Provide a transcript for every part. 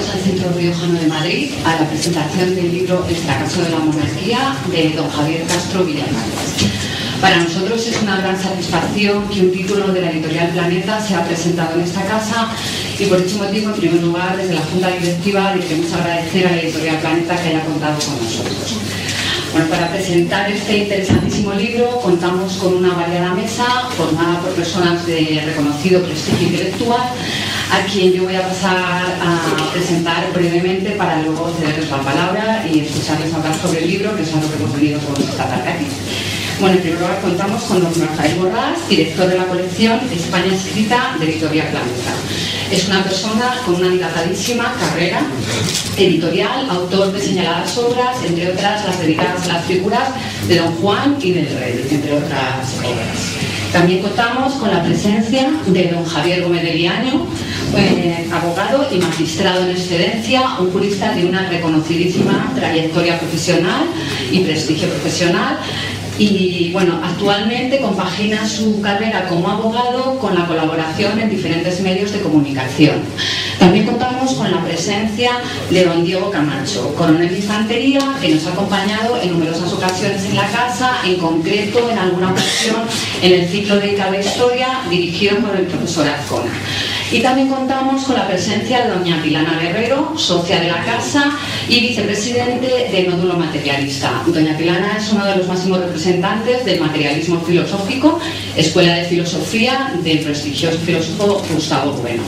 invitados al Centro Riojano de Madrid a la presentación del libro El fracaso de la monarquía de don Javier Castro Villahermánez. Para nosotros es una gran satisfacción que un título de la editorial Planeta sea presentado en esta casa y por dicho motivo, en primer lugar, desde la Junta Directiva le queremos agradecer a la editorial Planeta que haya contado con nosotros. Bueno, para presentar este interesantísimo libro contamos con una variada mesa formada por personas de reconocido prestigio intelectual a quien yo voy a pasar a presentar brevemente para luego cederles la palabra y escucharles hablar sobre el libro, que es a lo que hemos venido todos esta tarde aquí. Bueno, en primer lugar contamos con don Rafael Borrás, director de la colección España Escrita de Editorial Planeta. Es una persona con una dilatadísima carrera editorial, autor de señaladas obras, entre otras las dedicadas a las figuras de Don Juan y del Rey, entre otras obras. También contamos con la presencia de don Javier Gómez de Liaño, abogado y magistrado en excedencia, un jurista de una reconocidísima trayectoria profesional y prestigio profesional. Y bueno, actualmente compagina su carrera como abogado con la colaboración en diferentes medios de comunicación. También contamos con la presencia de don Diego Camacho, coronel de infantería, que nos ha acompañado en numerosas ocasiones en la casa, en concreto en alguna ocasión en el ciclo dedicado a historia dirigido por el profesor Azcona. Y también contamos con la presencia de doña Pilana Guerrero, socia de la casa y vicepresidente de Nódulo Materialista. Doña Pilana es uno de los máximos representantes del materialismo filosófico, escuela de filosofía del prestigioso filósofo Gustavo Bueno.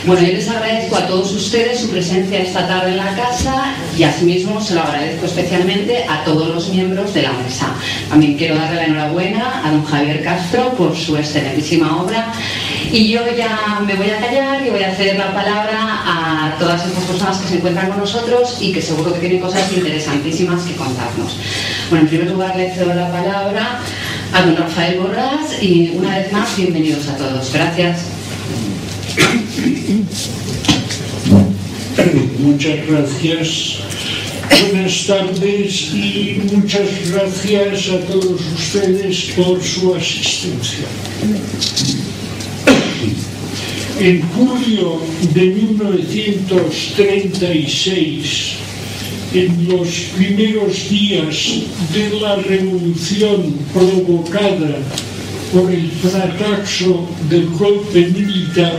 Bueno, yo les agradezco a todos ustedes su presencia esta tarde en la casa y asimismo se lo agradezco especialmente a todos los miembros de la mesa. También quiero darle la enhorabuena a don Javier Castro por su excelentísima obra. Y yo ya me voy a callar y voy a ceder la palabra a todas estas personas que se encuentran con nosotros y que seguro que tienen cosas interesantísimas que contarnos. Bueno, en primer lugar le cedo la palabra a don Rafael Borrás y una vez más, bienvenidos a todos. Gracias. Muchas gracias. Buenas tardes y muchas gracias a todos ustedes por su asistencia. En julio de 1936, en los primeros días de la revolución provocada por el fracaso del golpe militar,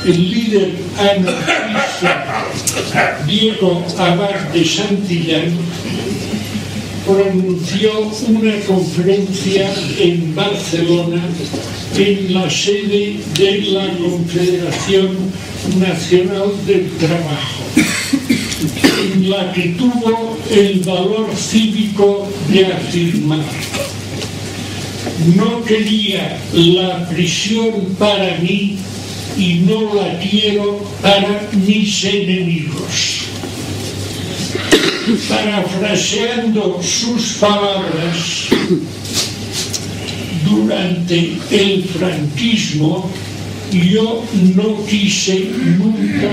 el líder anarquista Diego Abad de Santillán pronunció una conferencia en Barcelona, en la sede de la Confederación Nacional del Trabajo, en la que tuvo el valor cívico de afirmar: no quería la prisión para mí y no la quiero para mis enemigos. Parafraseando sus palabras, durante el franquismo yo no quise nunca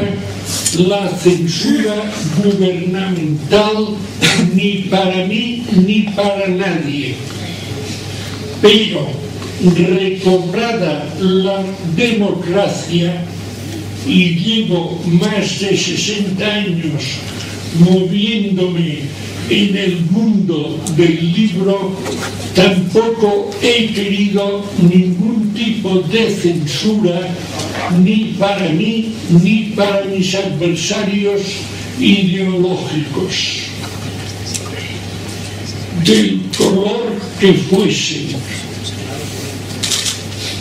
la censura gubernamental ni para mí ni para nadie. Pero recobrada la democracia y llevo más de 60 años moviéndome en el mundo del libro, tampoco he querido ningún tipo de censura ni para mí ni para mis adversarios ideológicos, del color que fuesen.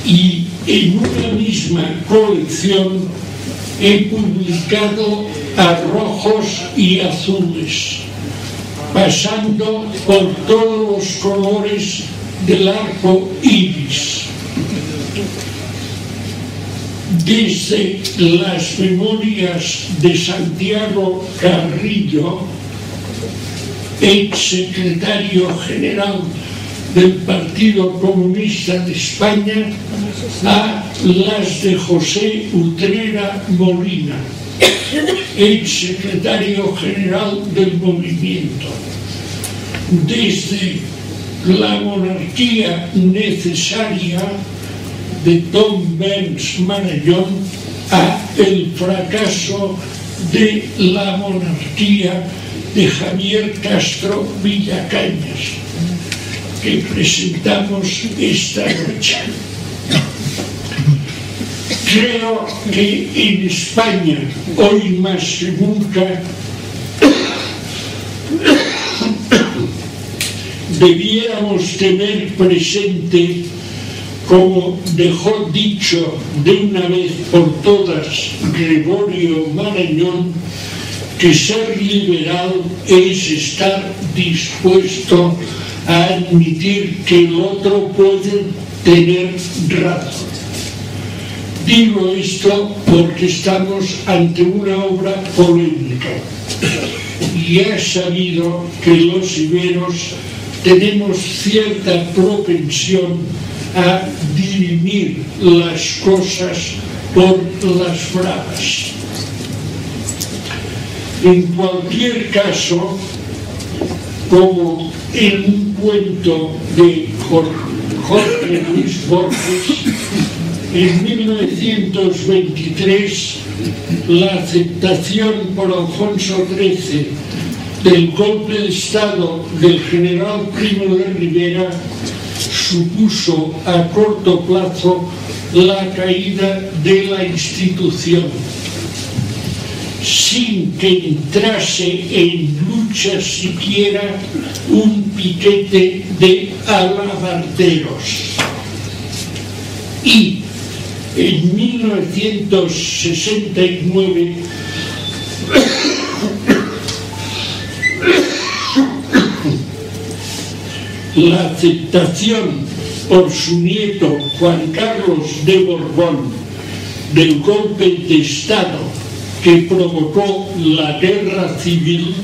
Y en una misma colección he publicado a rojos y azules, pasando por todos los colores del arco iris. Desde las memorias de Santiago Carrillo, ex secretario general del Partido Comunista de España, a las de José Utrera Molina, ex secretario general del movimiento. Desde la monarquía necesaria de Tom Burns Marañón a el fracaso de la monarquía de Javier Castro Villacañas, que presentamos esta noche. Creo que en España, hoy más que nunca, debiéramos tener presente, como dejó dicho de una vez por todas Gregorio Marañón, que ser liberal es estar dispuesto a admitir que el otro puede tener razón. Digo esto porque estamos ante una obra polémica y es sabido que los iberos tenemos cierta propensión a dirimir las cosas por las bravas. En cualquier caso, como en un cuento de Jorge Luis Borges, en 1923 la aceptación por Alfonso XIII del golpe de Estado del general Primo de Rivera supuso a corto plazo la caída de la institución, sin que entrase en lucha siquiera un piquete de alabarderos. Y en 1969 la aceptación por su nieto Juan Carlos de Borbón del golpe de Estado que provocó la guerra civil,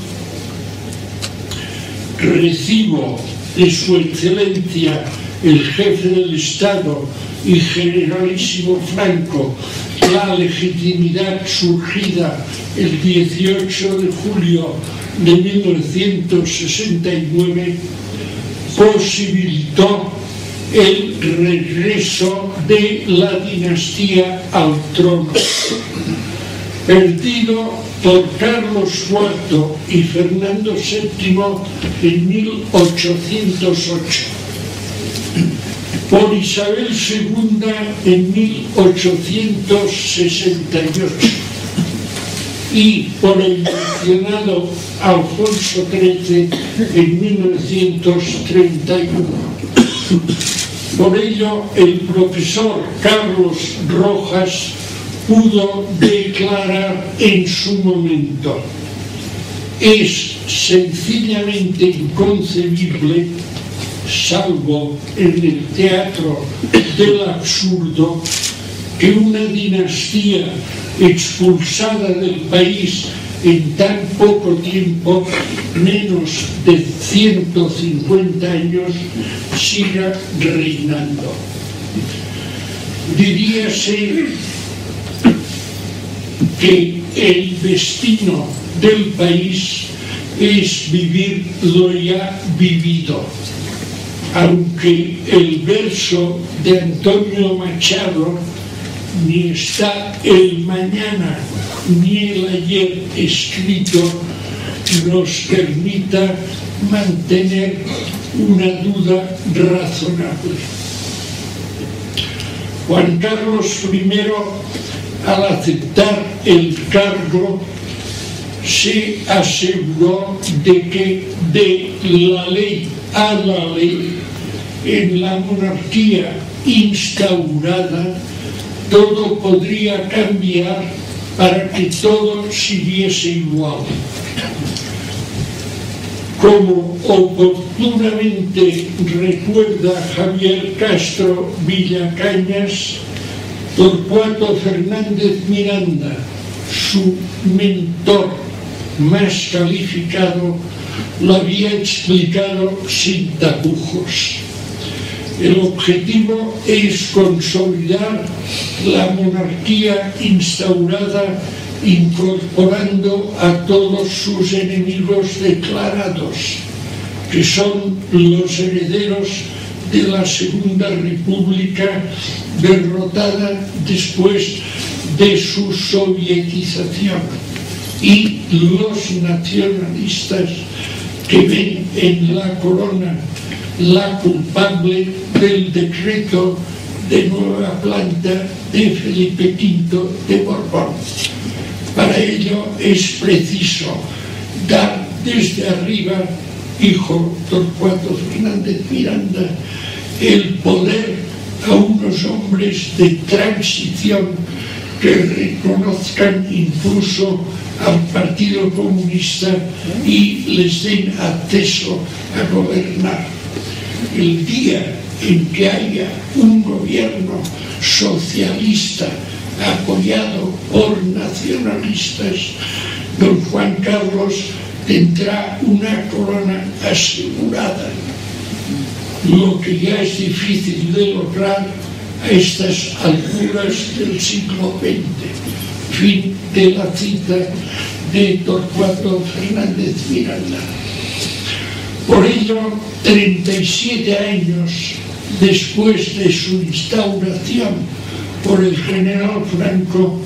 recibo de su excelencia el jefe del Estado y generalísimo Franco la legitimidad surgida el 18 de julio de 1969, posibilitó el regreso de la dinastía al trono, perdido por Carlos IV y Fernando VII en 1808, por Isabel II en 1868 y por el mencionado Alfonso XIII en 1931. Por ello, el profesor Carlos Rojas pudo declarar en su momento: es sencillamente inconcebible, salvo en el teatro del absurdo, que una dinastía expulsada del país en tan poco tiempo, menos de 150 años, siga reinando. Diríase que el destino del país es vivir lo ya vivido, aunque el verso de Antonio Machado, ni está el mañana ni el ayer escrito, nos permita mantener una duda razonable. Juan Carlos I, al aceptar el cargo, se aseguró de que de la ley a la ley, en la monarquía instaurada, todo podría cambiar para que todo siguiese igual. Como oportunamente recuerda Javier Castro Villacañas, Torcuato Fernández Miranda, su mentor más calificado, lo había explicado sin tapujos. El objetivo es consolidar la monarquía instaurada, incorporando a todos sus enemigos declarados, que son los herederos de la Segunda República, derrotada después de su sovietización, y los nacionalistas que ven en la corona la culpable del decreto de nueva planta de Felipe V de Borbón. Para ello es preciso dar desde arriba, dijo Torcuato Fernández Miranda, el poder a unos hombres de transición que reconozcan incluso al Partido Comunista y les den acceso a gobernar. El día en que haya un gobierno socialista apoyado por nacionalistas, don Juan Carlos tendrá una corona asegurada, lo que ya es difícil de lograr a estas alturas del siglo XX. Fin de la cita de Torcuato Fernández Miranda. Por ello, 37 años después de su instauración por el general Franco,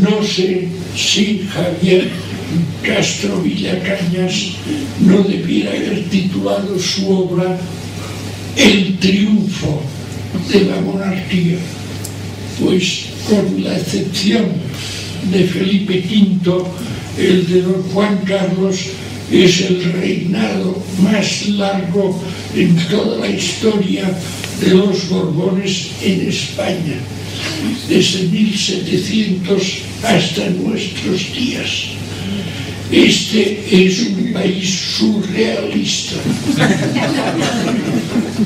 no sé si Javier Castro Villacañas no debiera haber titulado su obra El triunfo de la monarquía, pues con la excepción de Felipe V, el de don Juan Carlos es el reinado más largo en toda la historia de los Borbones en España, desde 1700 hasta nuestros días. Este es un país surrealista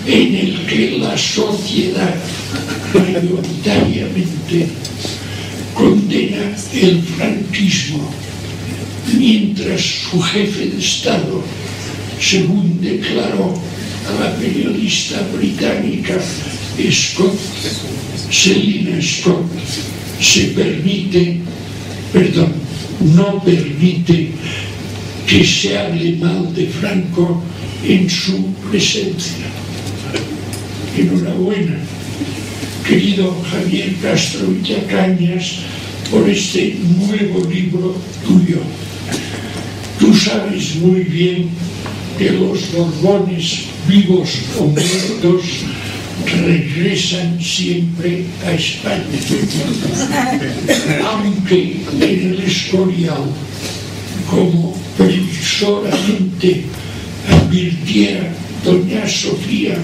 en el que la sociedad mayoritariamente condena el franquismo, mientras su jefe de Estado, según declaró a la periodista británica Selina Scott, no permite que se hable mal de Franco en su presencia. Enhorabuena, querido Javier Castro Villacañas, por este nuevo libro tuyo. Tú sabes muy bien que los Borbones, vivos o muertos, regresan siempre a España. Aunque en el Escorial, como previsoramente advirtiera doña Sofía,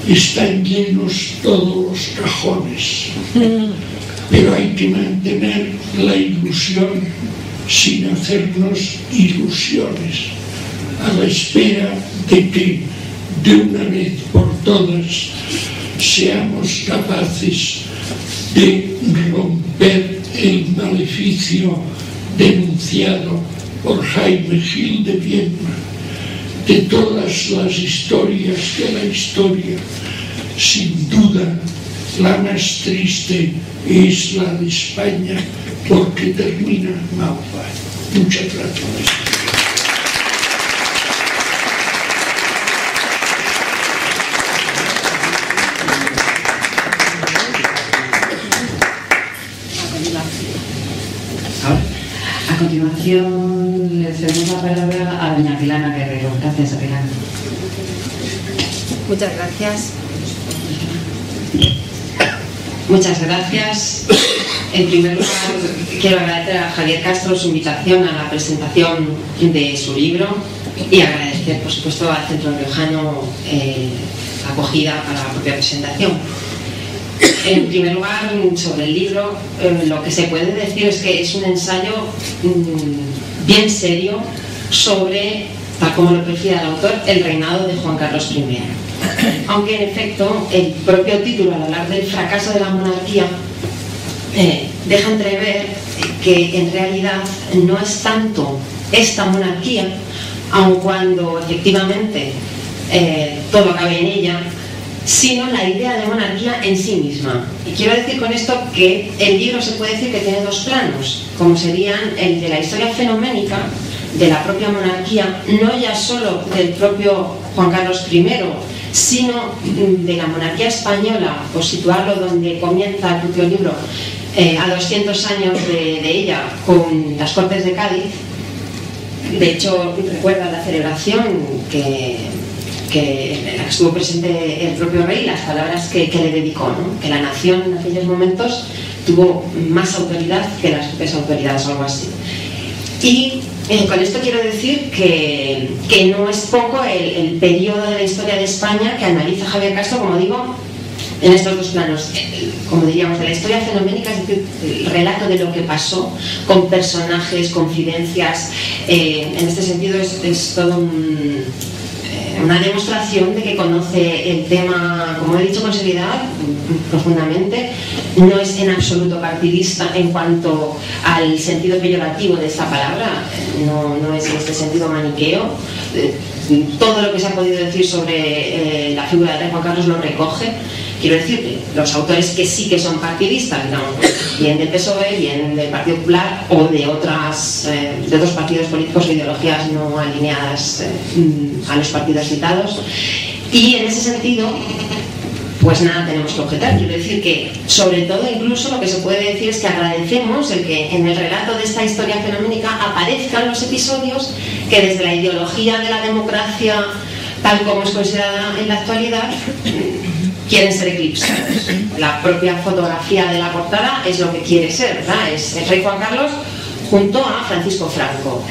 están llenos todos los cajones. Pero hay que mantener la ilusión sin hacernos ilusiones, a la espera de que de una vez por todas seamos capaces de romper el maleficio denunciado por Jaime Gil de Viedma. De todas las historias de la historia, sin duda la más triste es la de España, porque termina mal. Muchas gracias. A continuación le cedemos la palabra a doña Pilana Guerrero. Gracias, a Pilana. Muchas gracias. Muchas gracias. En primer lugar, quiero agradecer a Javier Castro su invitación a la presentación de su libro y agradecer, por supuesto, al Centro Riojano la acogida a la propia presentación. En primer lugar, sobre el libro, lo que se puede decir es que es un ensayo bien serio sobre, tal como lo prefiere el autor, el reinado de Juan Carlos I. Aunque, en efecto, el propio título, al hablar del fracaso de la monarquía, deja entrever que en realidad no es tanto esta monarquía, aun cuando efectivamente todo acabe en ella, sino la idea de monarquía en sí misma. Y quiero decir con esto que el libro se puede decir que tiene dos planos, como serían el de la historia fenoménica de la propia monarquía, no ya solo del propio Juan Carlos I, sino de la monarquía española, por situarlo donde comienza el propio libro, a 200 años de ella, con las Cortes de Cádiz. De hecho, recuerda la celebración que en la que estuvo presente el propio rey, las palabras que le dedicó, ¿no? Que la nación en aquellos momentos tuvo más autoridad que las propias autoridades o algo así. Y con esto quiero decir que no es poco el periodo de la historia de España que analiza Javier Castro, como digo, en estos dos planos, como diríamos, de la historia fenoménica, es decir, el relato de lo que pasó, con personajes, confidencias. En este sentido es todo una demostración de que conoce el tema, como he dicho, con seriedad, profundamente. No es en absoluto partidista en cuanto al sentido peyorativo de esta palabra, no es en este sentido maniqueo. Todo lo que se ha podido decir sobre la figura del rey Juan Carlos lo recoge. Quiero decir que los autores que sí que son partidistas, digamos, bien del PSOE, bien del Partido Popular o de otros partidos políticos o ideologías no alineadas a los partidos citados. Y en ese sentido, pues nada tenemos que objetar. Quiero decir que, sobre todo, incluso lo que se puede decir es que agradecemos el que en el relato de esta historia fenoménica aparezcan los episodios que desde la ideología de la democracia, tal como es considerada en la actualidad, quieren ser eclipsados. La propia fotografía de la portada es lo que quiere ser, ¿verdad? Es el rey Juan Carlos junto a Francisco Franco,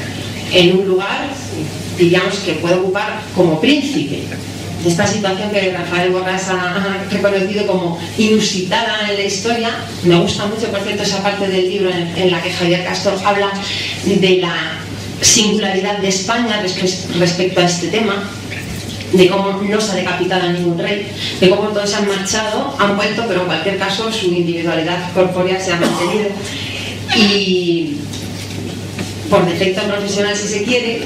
en un lugar, digamos, que puede ocupar como príncipe. Esta situación que Rafael Borrás ha reconocido como inusitada en la historia. Me gusta mucho, por cierto, esa parte del libro en la que Javier Castro habla de la singularidad de España respecto a este tema, de cómo no se ha decapitado a ningún rey, de cómo todos se han marchado, han vuelto, pero en cualquier caso su individualidad corpórea se ha mantenido. Y por defecto profesional, si se quiere,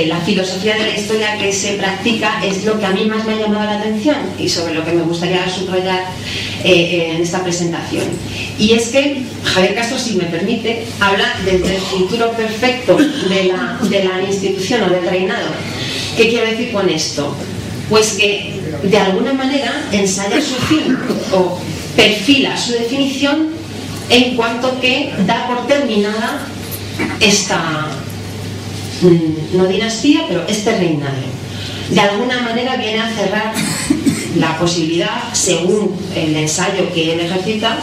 la filosofía de la historia que se practica es lo que a mí más me ha llamado la atención y sobre lo que me gustaría subrayar en esta presentación. Y es que Javier Castro, si me permite, habla del futuro perfecto de la institución o del reinado. ¿Qué quiero decir con esto? Pues que de alguna manera ensaya su fin o perfila su definición en cuanto que da por terminada esta, no dinastía, pero este reinado. De alguna manera viene a cerrar la posibilidad, según el ensayo que él ejercita,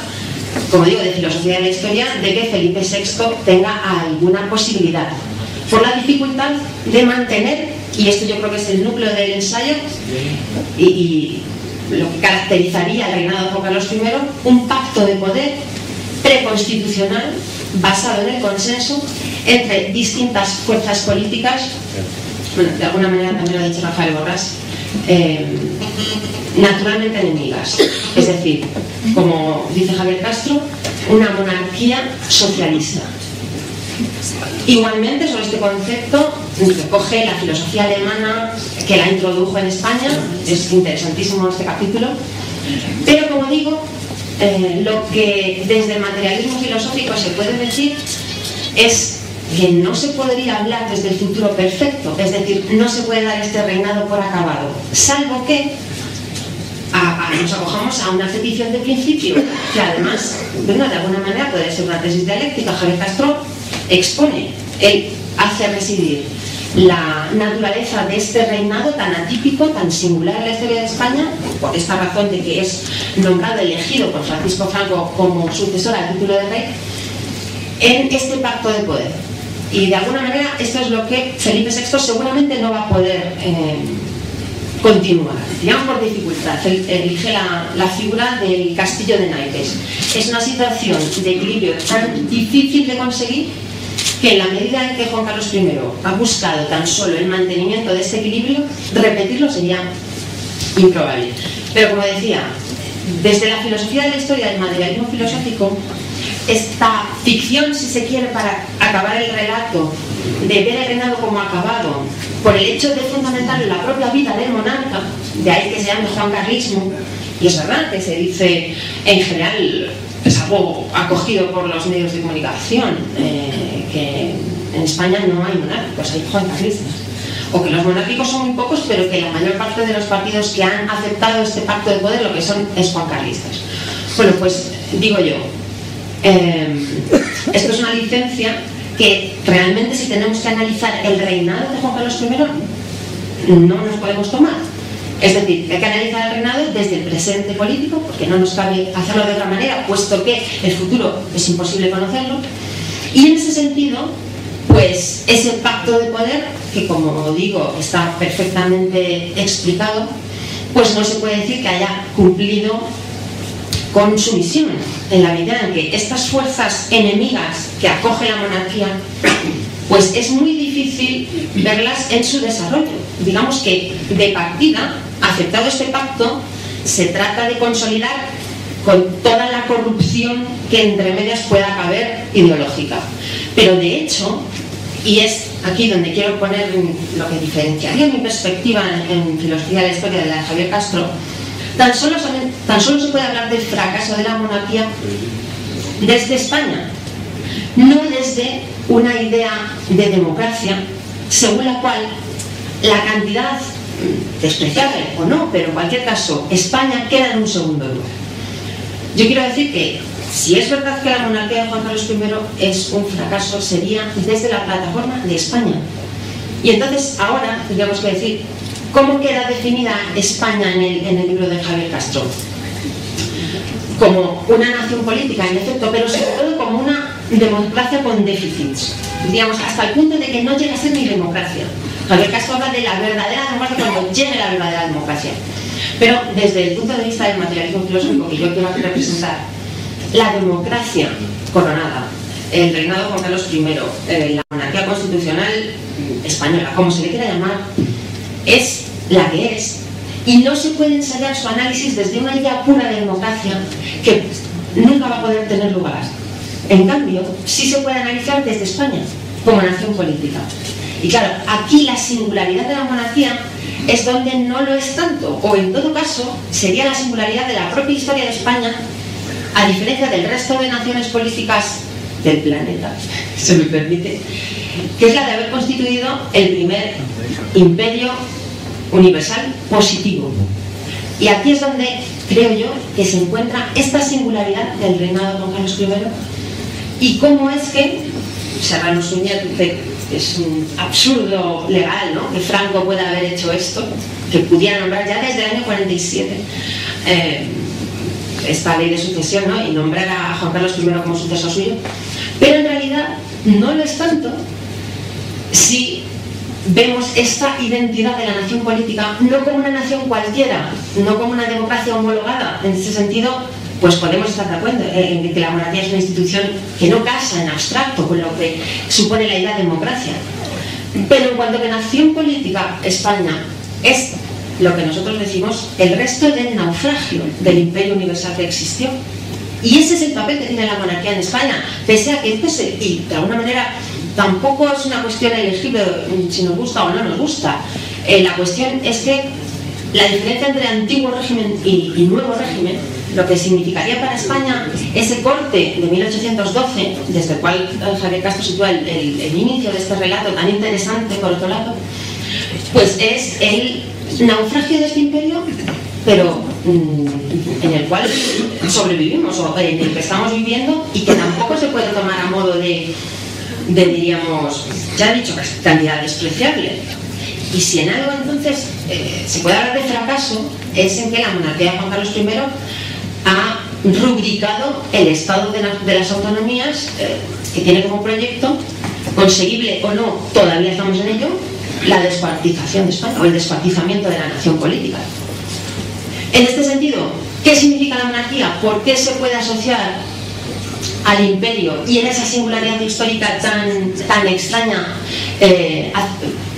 como digo, de filosofía de la historia, de que Felipe VI tenga alguna posibilidad, por la dificultad de mantener, y esto yo creo que es el núcleo del ensayo y lo que caracterizaría el reinado de Juan Carlos I, un pacto de poder preconstitucional basado en el consenso entre distintas fuerzas políticas, bueno, de alguna manera también lo ha dicho Rafael Borrás, naturalmente enemigas. Es decir, como dice Javier Castro, una monarquía socialista. Igualmente, sobre este concepto recoge la filosofía alemana que la introdujo en España. Es interesantísimo este capítulo, pero como digo, lo que desde el materialismo filosófico se puede decir es que no se podría hablar desde el futuro perfecto, es decir, no se puede dar este reinado por acabado, salvo que nos acojamos a una petición de principio que además, bueno, de alguna manera puede ser una tesis dialéctica. Javier Castro expone, él hace residir la naturaleza de este reinado tan atípico, tan singular en la historia de España, por esta razón de que es nombrado, elegido por Francisco Franco como sucesor al título de rey, en este pacto de poder. Y de alguna manera esto es lo que Felipe VI seguramente no va a poder continuar, digamos por dificultad. Elige la figura del castillo de naipes. Es una situación de equilibrio tan difícil de conseguir que en la medida en que Juan Carlos I ha buscado tan solo el mantenimiento de este equilibrio, repetirlo sería improbable. Pero como decía, desde la filosofía de la historia del materialismo filosófico, esta ficción, si se quiere, para acabar el relato, de ver el reinado como acabado, por el hecho de fundamentar la propia vida del monarca, de ahí que se llame juancarlismo, y es verdad que se dice en general, es algo acogido por los medios de comunicación, que en España no hay monárquicos, hay juancarlistas, o que los monárquicos son muy pocos, pero que la mayor parte de los partidos que han aceptado este pacto de poder lo que son es juancarlistas. Bueno, pues digo yo, esto es una licencia que realmente, si tenemos que analizar el reinado de Juan Carlos I, no nos podemos tomar. Es decir, hay que analizar el reinado desde el presente político, porque no nos cabe hacerlo de otra manera, puesto que el futuro es imposible conocerlo. Y en ese sentido, pues ese pacto de poder, que como digo está perfectamente explicado, pues no se puede decir que haya cumplido con su misión, en la medida en que estas fuerzas enemigas que acoge la monarquía, pues es muy difícil verlas en su desarrollo. Digamos que de partida, aceptado este pacto, se trata de consolidar con toda la corrupción que entre medias pueda caber ideológica. Pero de hecho, y es aquí donde quiero poner lo que diferenciaría mi perspectiva en filosofía de la historia de la de Javier Castro, tan solo se puede hablar del fracaso de la monarquía desde España, no desde una idea de democracia según la cual la cantidad, despreciable o no, pero en cualquier caso, España queda en un segundo lugar. Yo quiero decir que si es verdad que la monarquía de Juan Carlos I es un fracaso, sería desde la plataforma de España. Y entonces ahora tendríamos que decir, ¿cómo queda definida España en el libro de Javier Castro? Como una nación política, en efecto, pero sobre todo como una democracia con déficits. Digamos, hasta el punto de que no llega a ser ni democracia. Javier Castro habla de la verdadera democracia cuando llegue la verdadera democracia. Pero desde el punto de vista del materialismo filosófico que yo quiero representar, la democracia coronada, el reinado de Juan Carlos I, la monarquía constitucional española, como se le quiera llamar, es la que es, y no se puede ensayar su análisis desde una idea pura de democracia que nunca va a poder tener lugar. En cambio, sí se puede analizar desde España como nación política. Y claro, aquí la singularidad de la monarquía es donde no lo es tanto, o en todo caso sería la singularidad de la propia historia de España, a diferencia del resto de naciones políticas del planeta, se me permite, que es la de haber constituido el primer imperio universal positivo. Y aquí es donde creo yo que se encuentra esta singularidad del reinado de Juan Carlos I, y cómo es que Serrano Suñer es un absurdo legal, ¿no?, que Franco pueda haber hecho esto, que pudiera nombrar ya desde el año 47 esta ley de sucesión, ¿no?, y nombrar a Juan Carlos I como sucesor suyo. Pero en realidad no lo es tanto si vemos esta identidad de la nación política no como una nación cualquiera, no como una democracia homologada. En ese sentido, pues podemos estar de acuerdo en que la monarquía es una institución que no casa en abstracto con lo que supone la idea de democracia. Pero en cuanto que nación política, España es lo que nosotros decimos el resto del naufragio del imperio universal que existió. Y ese es el papel que tiene la monarquía en España, pese a que y de alguna manera tampoco es una cuestión elegible si nos gusta o no nos gusta. La cuestión es que la diferencia entre antiguo régimen y nuevo régimen, lo que significaría para España ese corte de 1812, desde el cual Javier Castro sitúa el inicio de este relato tan interesante, por otro lado, pues es el naufragio de este imperio, pero en el cual sobrevivimos, o en el que estamos viviendo, y que tampoco se puede tomar a modo de diríamos, ya he dicho, cantidad despreciable. Y si en algo entonces se puede hablar de fracaso, es en que la monarquía de Juan Carlos I ha rubricado el estado de las autonomías que tiene como proyecto, conseguible o no, todavía estamos en ello, la descuartización de España, o el descuartizamiento de la nación política. En este sentido, ¿qué significa la monarquía? ¿Por qué se puede asociar al imperio? Y en esa singularidad histórica tan extraña,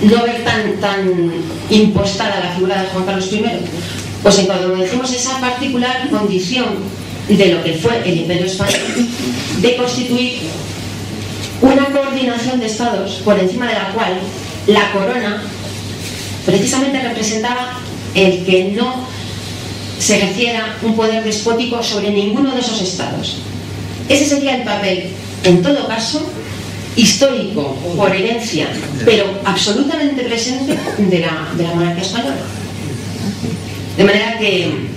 no ver tan impostada la figura de Juan Carlos I, pues en cuando decimos esa particular condición de lo que fue el imperio español, de constituir una coordinación de estados por encima de la cual la corona precisamente representaba el que no se ejerciera un poder despótico sobre ninguno de esos estados. Ese sería el papel, en todo caso, histórico, por herencia, pero absolutamente presente de la monarquía española. De manera que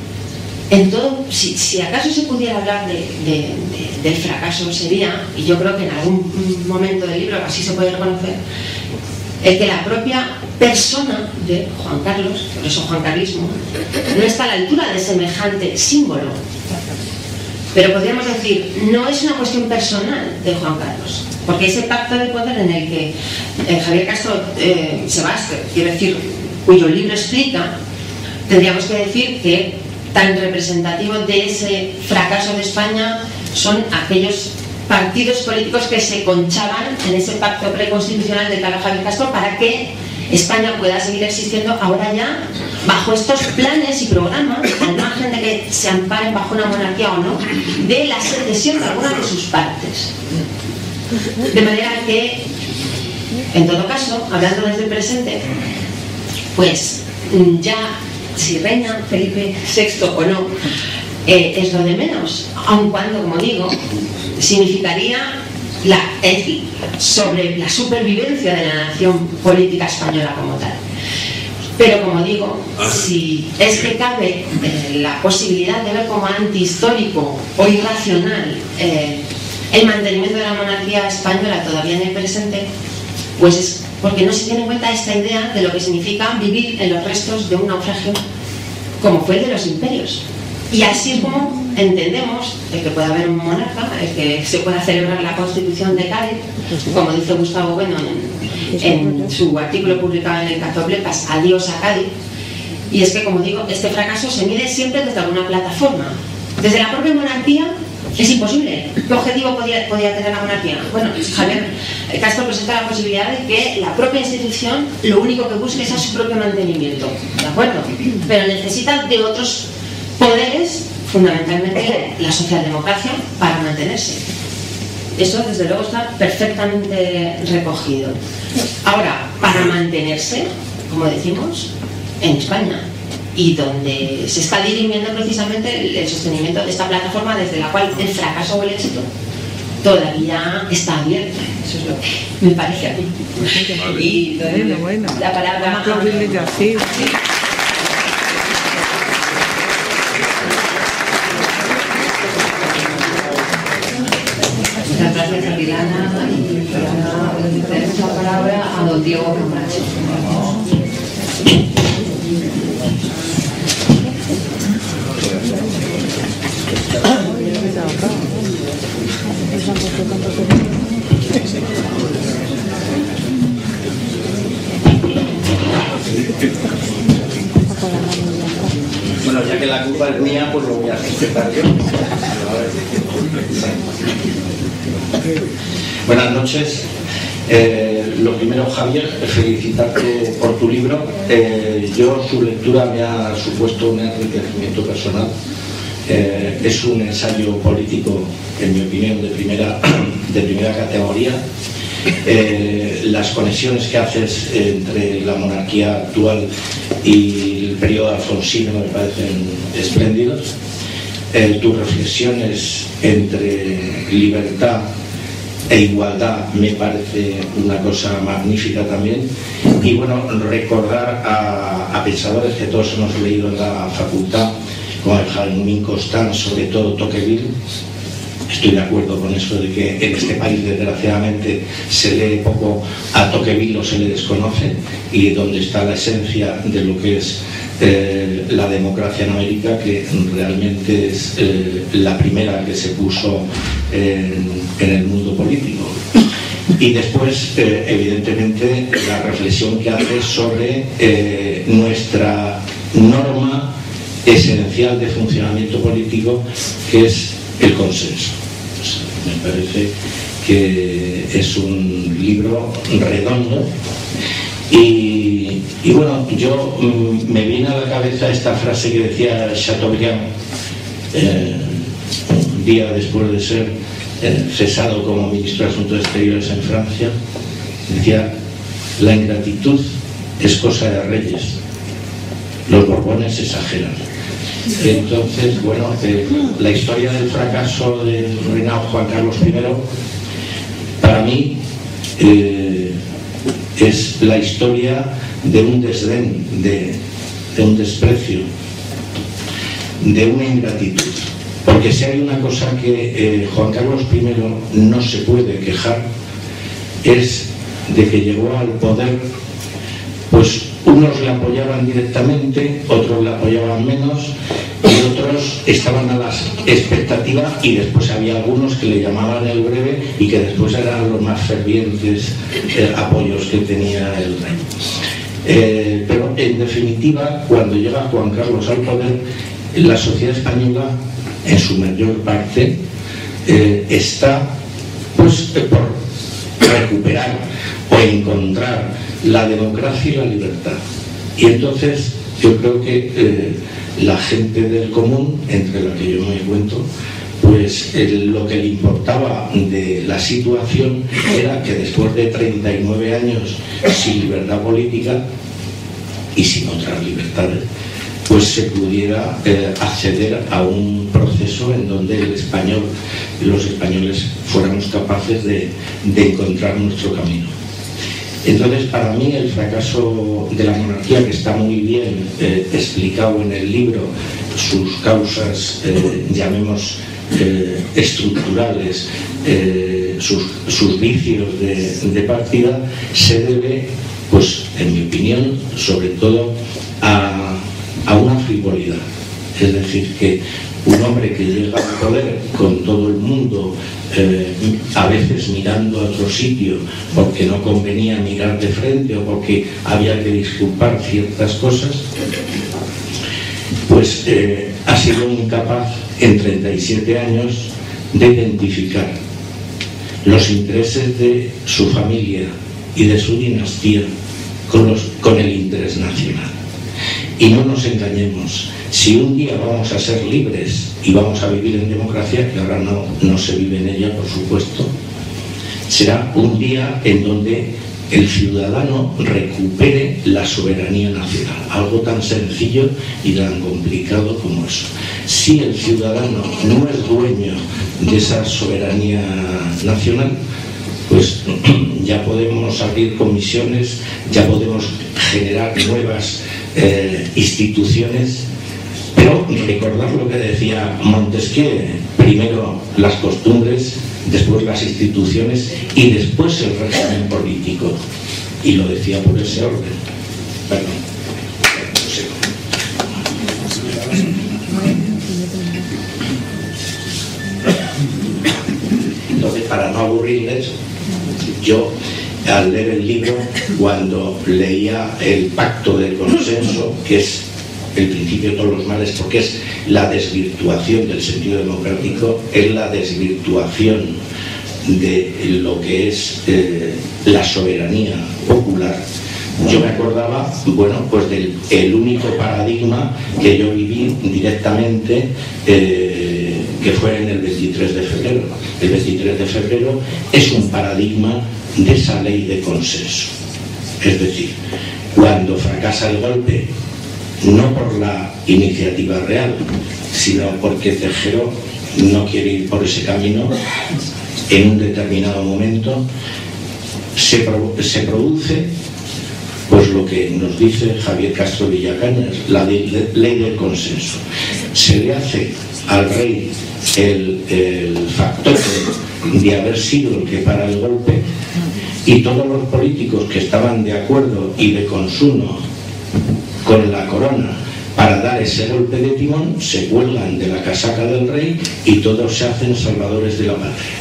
en todo, si acaso se pudiera hablar del fracaso, sería, y yo creo que en algún momento del libro así se puede reconocer, el que la propia persona de Juan Carlos, por eso juancarlismo, no está a la altura de semejante símbolo. Pero podríamos decir, no es una cuestión personal de Juan Carlos, porque ese pacto de poder en el que Javier Castro se basa, quiero decir, cuyo libro explica, tendríamos que decir que tan representativo de ese fracaso de España son aquellos partidos políticos que se conchaban en ese pacto preconstitucional de Javier Castro para que España pueda seguir existiendo ahora ya bajo estos planes y programas, al margen de que se amparen bajo una monarquía o no, de la secesión de alguna de sus partes. De manera que, en todo caso, hablando desde el presente, pues ya si reina Felipe VI o no, es lo de menos, aun cuando, como digo, significaría sobre la supervivencia de la nación política española como tal. Pero como digo, si es que cabe la posibilidad de ver como antihistórico o irracional el mantenimiento de la monarquía española todavía en el presente, pues es porque no se tiene en cuenta esta idea de lo que significa vivir en los restos de un naufragio como fue el de los imperios. Y así es como entendemos el que pueda haber un monarca, el que se pueda celebrar la Constitución de Cádiz, como dice Gustavo Bueno en su artículo publicado en el Cazoplepas, Adiós a Cádiz. Y es que, como digo, este fracaso se mide siempre desde alguna plataforma. Desde la propia monarquía es imposible. ¿Qué objetivo podía tener la monarquía? Bueno, Javier Castro presenta la posibilidad de que la propia institución lo único que busque sea su propio mantenimiento, ¿de acuerdo? Pero necesita de otros poderes, fundamentalmente la socialdemocracia, para mantenerse. Eso, desde luego, está perfectamente recogido. Ahora, para mantenerse, como decimos, en España, y donde se está dirimiendo precisamente el sostenimiento de esta plataforma desde la cual el fracaso o el éxito todavía está abierto. Eso es lo que me parece a mí. Y la palabra... Muchas gracias a Milana y ahora le cedemos la palabra a don Diego Camacho. Bueno, ya que la culpa es mía, pues lo voy a respetar yo. Buenas noches. Lo primero, Javier, felicitarte por tu libro. Su lectura me ha supuesto un enriquecimiento personal. Es un ensayo político, en mi opinión, de primera categoría. Las conexiones que haces entre la monarquía actual y el periodo alfonsino me parecen espléndidos. Tus reflexiones entre libertad e igualdad me parece una cosa magnífica también. Y bueno, recordar a pensadores que todos hemos leído en la facultad, como el Jacques Constant, sobre todo Tocqueville. Estoy de acuerdo con eso de que en este país, desgraciadamente, se lee poco a Tocqueville o se le desconoce, y donde está la esencia de lo que es la democracia en América, que realmente es la primera que se puso en el mundo político. Y después, evidentemente, la reflexión que hace sobre nuestra norma esencial de funcionamiento político, que es el consenso. Pues, me parece que es un libro redondo. Y bueno, me viene a la cabeza esta frase que decía Chateaubriand un día después de ser cesado como ministro de Asuntos Exteriores en Francia. Decía: la ingratitud es cosa de reyes, los borbones exageran. Entonces, bueno, la historia del fracaso del reinado Juan Carlos I, para mí, es la historia de un desdén, de un desprecio de una ingratitud. Porque si hay una cosa que Juan Carlos I no se puede quejar, es de que llegó al poder, pues unos le apoyaban directamente, otros le apoyaban menos, y otros estaban a la expectativa, y después había algunos que le llamaban el breve y que después eran los más fervientes apoyos que tenía el rey. Pero en definitiva, cuando llega Juan Carlos al poder, la sociedad española en su mayor parte está pues por recuperar o encontrar la democracia y la libertad. Y entonces yo creo que la gente del común, entre la que yo me cuento, pues lo que le importaba de la situación era que después de 39 años sin libertad política y sin otras libertades, pues se pudiera acceder a un proceso en donde los españoles fuéramos capaces de encontrar nuestro camino. Entonces, para mí, el fracaso de la monarquía, que está muy bien explicado en el libro, sus causas, llamemos estructurales, sus vicios de partida, se debe, pues, en mi opinión, sobre todo a una frivolidad. Es decir, que un hombre que llega al poder con todo el mundo a veces mirando a otro sitio porque no convenía mirar de frente o porque había que disculpar ciertas cosas, pues ha sido incapaz en 37 años de identificar los intereses de su familia y de su dinastía con el interés nacional. Y no nos engañemos, si un día vamos a ser libres y vamos a vivir en democracia, que ahora no se vive en ella, por supuesto, será un día en donde el ciudadano recupere la soberanía nacional, algo tan sencillo y tan complicado como eso. Si el ciudadano no es dueño de esa soberanía nacional, pues ya podemos abrir comisiones, ya podemos generar nuevas instituciones, pero recordar lo que decía Montesquieu: primero las costumbres, después las instituciones y después el régimen político. Y lo decía por ese orden. Perdón. Entonces, para no aburrirles, yo, al leer el libro, cuando leía el pacto del consenso, que es el principio de todos los males, porque es la desvirtuación del sentido democrático, es la desvirtuación de lo que es la soberanía popular, yo me acordaba, bueno, pues del único paradigma que yo viví directamente, que fue en el 23 de febrero. El 23 de febrero es un paradigma de esa ley de consenso. Es decir, cuando fracasa el golpe, no por la iniciativa real, sino porque Tejero no quiere ir por ese camino, en un determinado momento se produce pues lo que nos dice Javier Castro Villacañas, la ley del consenso. Se le hace al rey el factor de haber sido el que para el golpe, y todos los políticos que estaban de acuerdo y de consumo con la corona para dar ese golpe de timón se cuelgan de la casaca del rey y todos se hacen salvadores de la patria.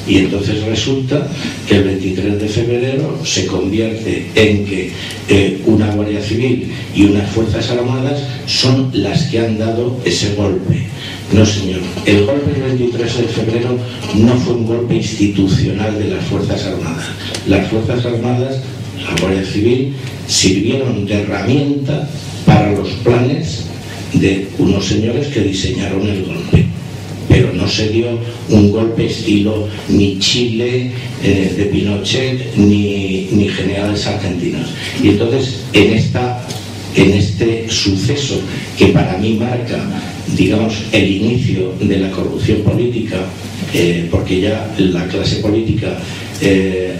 Y entonces resulta que el 23 de febrero se convierte en que una Guardia Civil y unas Fuerzas Armadas son las que han dado ese golpe. No, señor. El golpe del 23 de febrero no fue un golpe institucional de las Fuerzas Armadas. Las Fuerzas Armadas, la Guardia Civil, sirvieron de herramienta para los planes de unos señores que diseñaron el golpe. Pero no se dio un golpe estilo ni Chile de Pinochet ni generales argentinos. Y entonces en este suceso que para mí marca, digamos, el inicio de la corrupción política, porque ya la clase política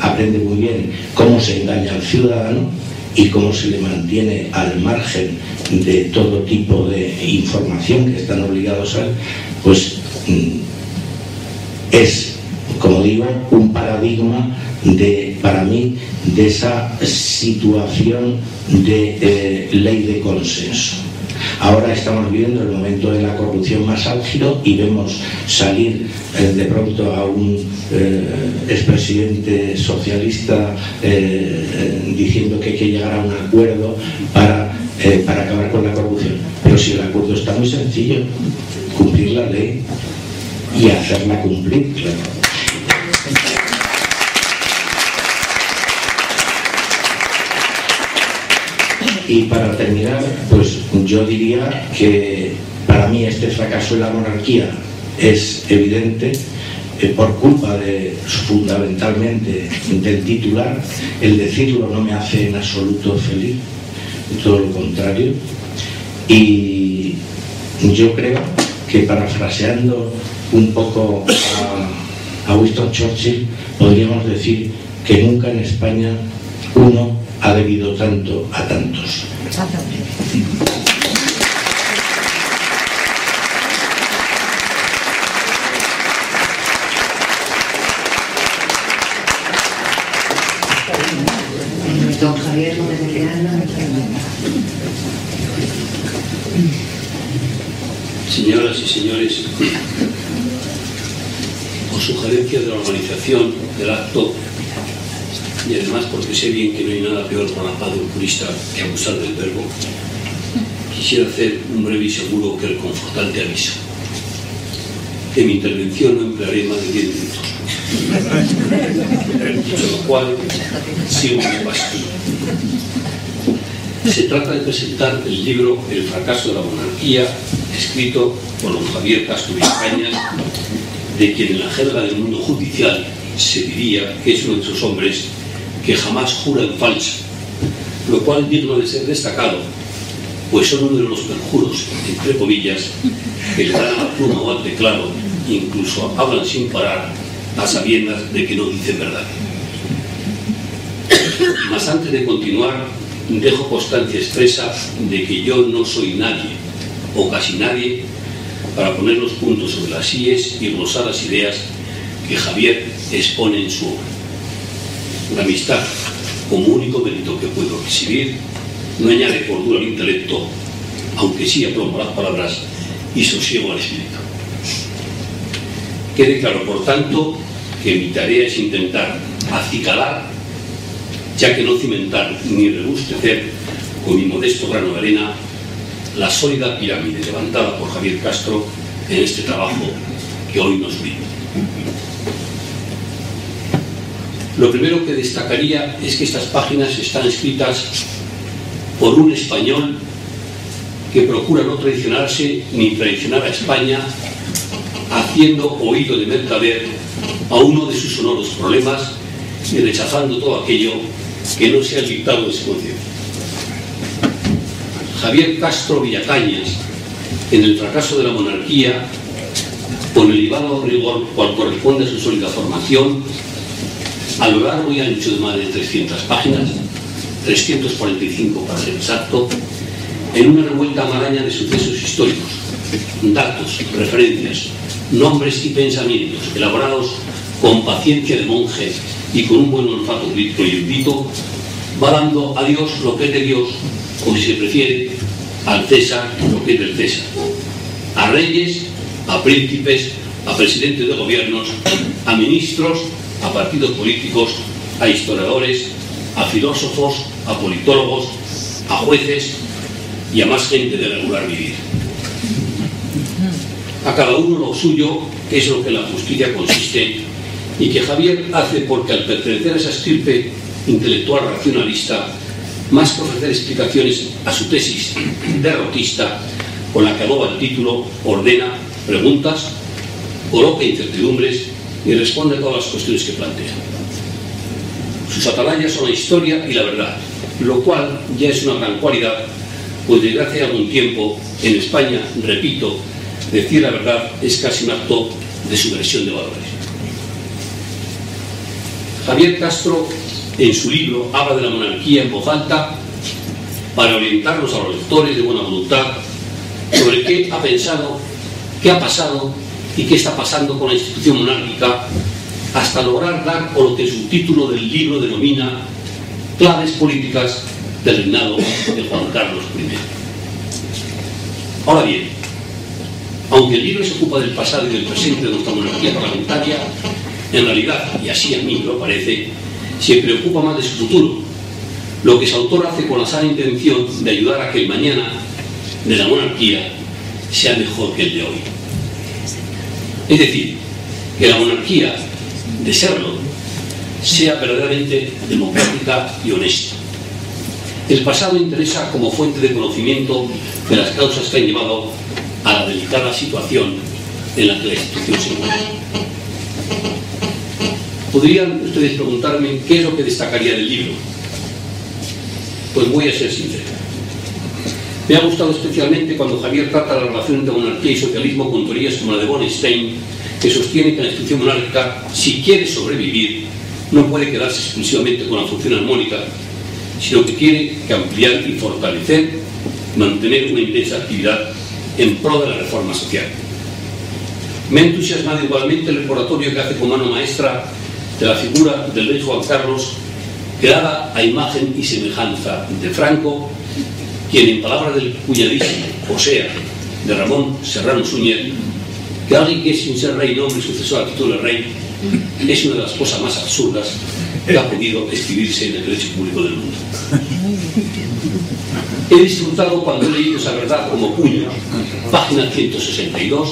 aprende muy bien cómo se engaña al ciudadano, y cómo se le mantiene al margen de todo tipo de información que están obligados a, pues es, como digo, un paradigma para mí de esa situación de ley de consenso. Ahora estamos viviendo el momento de la corrupción más álgido y vemos salir de pronto a un expresidente socialista diciendo que hay que llegar a un acuerdo para acabar con la corrupción. Pero si el acuerdo está muy sencillo, cumplir la ley y hacerla cumplir, claro. Y para terminar, pues yo diría que para mí este fracaso de la monarquía es evidente por culpa fundamentalmente del titular. El decirlo no me hace en absoluto feliz, todo lo contrario. Y yo creo que, parafraseando un poco a Winston Churchill, podríamos decir que nunca en España uno ha debido tanto a tantos. Don Javier Gómez de Leana. Señoras y señores, por sugerencia de la organización del acto, y además porque sé bien que no hay nada peor para la paz de un jurista que abusar del verbo, quisiera hacer un breve y seguro que reconfortante aviso. En mi intervención no emplearé más de 10 minutos. Dicho lo cual, sigo mi paso. Se trata de presentar el libro El fracaso de la monarquía, escrito por don Javier Castro Villacañas, de quien en la jerga del mundo judicial se diría que es uno de esos hombres que jamás jura en falso, lo cual es digno de ser destacado, pues son uno de los perjuros, entre comillas, que le dan a la pluma o al teclado, incluso hablan sin parar, a sabiendas de que no dicen verdad. Mas antes de continuar, dejo constancia expresa de que yo no soy nadie, o casi nadie, para poner los puntos sobre las íes y glosar las ideas que Javier expone en su obra. La amistad, como único mérito que puedo exhibir, no añade cordura al intelecto, aunque sí aplomo las palabras y sosiego al espíritu. Quede claro, por tanto, que mi tarea es intentar acicalar, ya que no cimentar ni rebustecer con mi modesto grano de arena, la sólida pirámide levantada por Javier Castro en este trabajo que hoy nos brinda. Lo primero que destacaría es que estas páginas están escritas por un español que procura no traicionarse ni traicionar a España, haciendo oído de mercader a uno de sus sonoros problemas y rechazando todo aquello que no sea el dictado de su conciencia. Javier Castro Villacañas, en El fracaso de la monarquía, con el elevado rigor cual corresponde a su sólida formación, a lo largo y ancho de más de 300 páginas, 345 para ser exacto, en una revuelta maraña de sucesos históricos, datos, referencias, nombres y pensamientos elaborados con paciencia de monje y con un buen olfato crítico y erudito, va dando a Dios lo que es de Dios, o si se prefiere, al César lo que es del César, a reyes, a príncipes, a presidentes de gobiernos, a ministros, a partidos políticos, a historiadores, a filósofos, a politólogos, a jueces y a más gente de regular vivir. A cada uno lo suyo es lo que la justicia consiste y que Javier hace porque al pertenecer a esa estirpe intelectual racionalista, más que ofrecer explicaciones a su tesis derrotista, con la que aboga el título, ordena preguntas, coloca incertidumbres y responde a todas las cuestiones que plantea. Sus atalayas son la historia y la verdad, lo cual ya es una gran cualidad, pues desde hace algún tiempo en España, repito, decir la verdad es casi un acto de subversión de valores. Javier Castro, en su libro, habla de la monarquía en voz alta para orientarnos a los lectores de buena voluntad sobre qué ha pensado, qué ha pasado y qué está pasando con la institución monárquica, hasta lograr dar con lo que el subtítulo del libro denomina claves políticas del reinado de Juan Carlos I. Ahora bien, aunque el libro se ocupa del pasado y del presente de nuestra monarquía parlamentaria, en realidad, y así a mí me lo parece, se preocupa más de su futuro, lo que su autor hace con la sana intención de ayudar a que el mañana de la monarquía sea mejor que el de hoy. Es decir, que la monarquía, de serlo, sea verdaderamente democrática y honesta. El pasado interesa como fuente de conocimiento de las causas que han llevado a la delicada situación en la que la institución se encuentra. Podrían ustedes preguntarme qué es lo que destacaría del libro. Pues voy a ser sincero. Me ha gustado especialmente cuando Javier trata la relación entre monarquía y socialismo con teorías como la de von Stein, que sostiene que la institución monárquica, si quiere sobrevivir, no puede quedarse exclusivamente con la función armónica, sino que tiene que ampliar y fortalecer, mantener una intensa actividad en pro de la reforma social. Me ha entusiasmado igualmente el recordatorio que hace con mano maestra de la figura del rey Juan Carlos, creada a imagen y semejanza de Franco, quien en palabras del cuñadísimo, o sea, de Ramón Serrano Suñer, que alguien que sin ser rey nombre sucesor al título de rey, es una de las cosas más absurdas que ha podido escribirse en el derecho público del mundo. He disfrutado cuando he leído esa verdad como puño, página 162,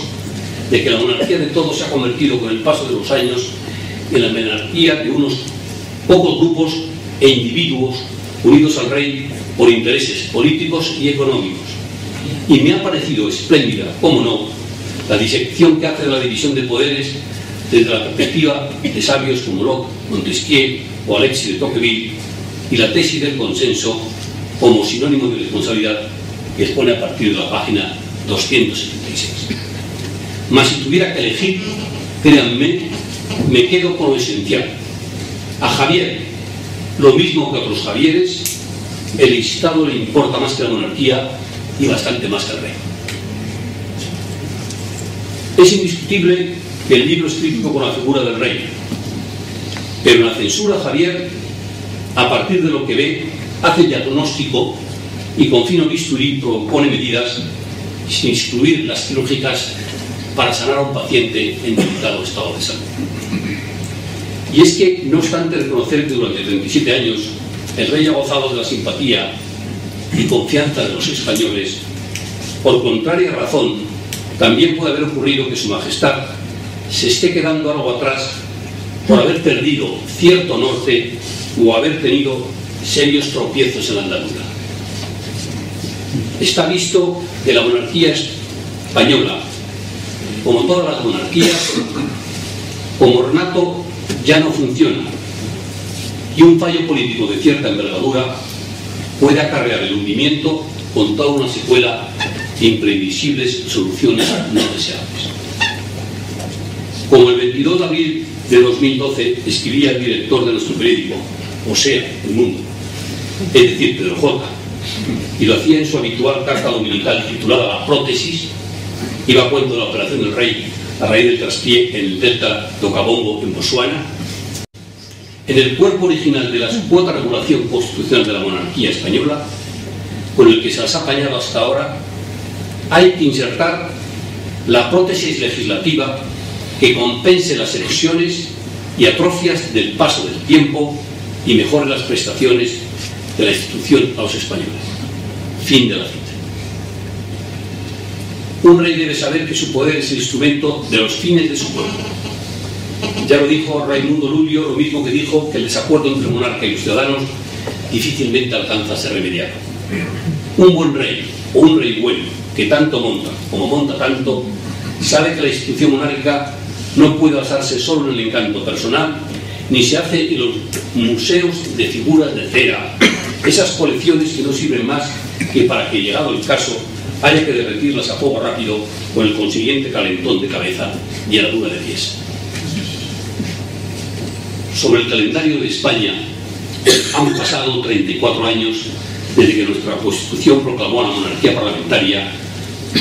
de que la monarquía de todos se ha convertido con el paso de los años en la monarquía de unos pocos grupos e individuos unidos al rey por intereses políticos y económicos. Y me ha parecido espléndida, cómo no, la disección que hace de la división de poderes desde la perspectiva de sabios como Locke, Montesquieu o Alexis de Tocqueville, y la tesis del consenso como sinónimo de responsabilidad que expone a partir de la página 276. Mas si tuviera que elegir, créanme, me quedo con lo esencial. A Javier, lo mismo que a otros Javieres, el Estado le importa más que la monarquía y bastante más que el rey. Es indiscutible que el libro es crítico con la figura del rey, pero en la censura Javier, a partir de lo que ve, hace diagnóstico y con fino bisturí propone medidas sin excluir las quirúrgicas para sanar a un paciente en delicado estado de salud. Y es que, no obstante reconocer que durante 37 años el rey ha gozado de la simpatía y confianza de los españoles, por contraria razón, también puede haber ocurrido que su majestad se esté quedando algo atrás por haber perdido cierto norte o haber tenido serios tropiezos en la andadura. Está visto que la monarquía española, como todas las monarquías, como ornato ya no funciona, y un fallo político de cierta envergadura puede acarrear el hundimiento con toda una secuela de imprevisibles soluciones no deseables. Como el 22 de abril de 2012 escribía el director de nuestro periódico, o sea, El Mundo, es decir, Pedro J., y lo hacía en su habitual carta dominical titulada La Prótesis, iba a cuento de la operación del rey a raíz del traspié en el delta de Okavango, en Botsuana. En el cuerpo original de la supuesta regulación constitucional de la monarquía española, con el que se las ha apañado hasta ahora, hay que insertar la prótesis legislativa que compense las erosiones y atrofias del paso del tiempo y mejore las prestaciones de la institución a los españoles. Fin de la cita. Un rey debe saber que su poder es el instrumento de los fines de su pueblo. Ya lo dijo Raimundo Lulio, lo mismo que dijo que el desacuerdo entre el monarca y los ciudadanos difícilmente alcanza a ser remediado. Un buen rey, o un rey bueno, que tanto monta como monta tanto, sabe que la institución monárquica no puede basarse solo en el encanto personal, ni se hace en los museos de figuras de cera, esas colecciones que no sirven más que para que, llegado el caso, haya que derretirlas a fuego rápido con el consiguiente calentón de cabeza y heladura de pies. Sobre el calendario de España han pasado 34 años desde que nuestra Constitución proclamó a la monarquía parlamentaria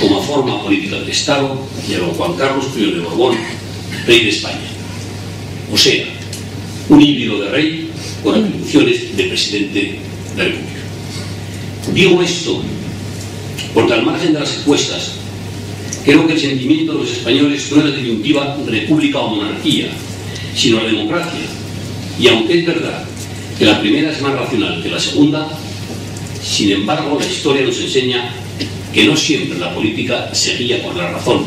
como forma política del Estado y a don Juan Carlos I de Borbón, rey de España. O sea, un híbrido de rey con atribuciones de presidente de la República. Digo esto porque, al margen de las encuestas, creo que el sentimiento de los españoles no es la disyuntiva república o monarquía, sino la democracia. Y aunque es verdad que la primera es más racional que la segunda, sin embargo, la historia nos enseña que no siempre la política se guía por la razón.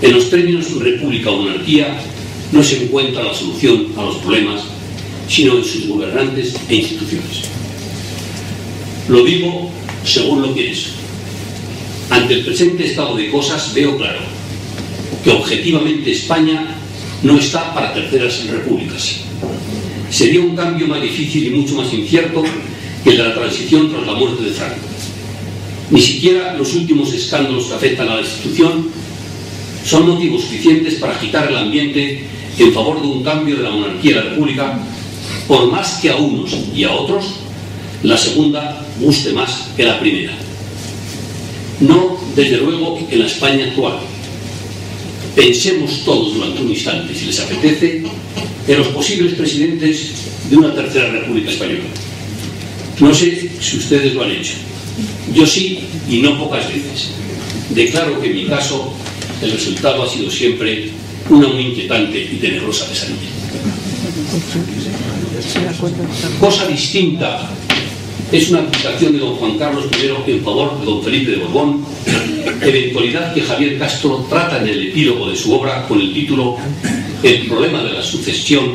En los términos república o monarquía no se encuentra la solución a los problemas, sino en sus gobernantes e instituciones. Lo digo según lo pienso. Ante el presente estado de cosas veo claro que objetivamente España no está para terceras repúblicas. Sería un cambio más difícil y mucho más incierto que el de la transición tras la muerte de Franco. Ni siquiera los últimos escándalos que afectan a la institución son motivos suficientes para agitar el ambiente en favor de un cambio de la monarquía a la república, por más que a unos y a otros la segunda guste más que la primera. No, desde luego, en la España actual. Pensemos todos durante un instante, si les apetece, en los posibles presidentes de una tercera república española. No sé si ustedes lo han hecho. Yo sí, y no pocas veces. Declaro que en mi caso el resultado ha sido siempre una muy inquietante y tenebrosa pesadilla. Cosa distinta es una aplicación de don Juan Carlos I en favor de don Felipe de Borbón, eventualidad que Javier Castro trata en el epílogo de su obra con el título El problema de la sucesión,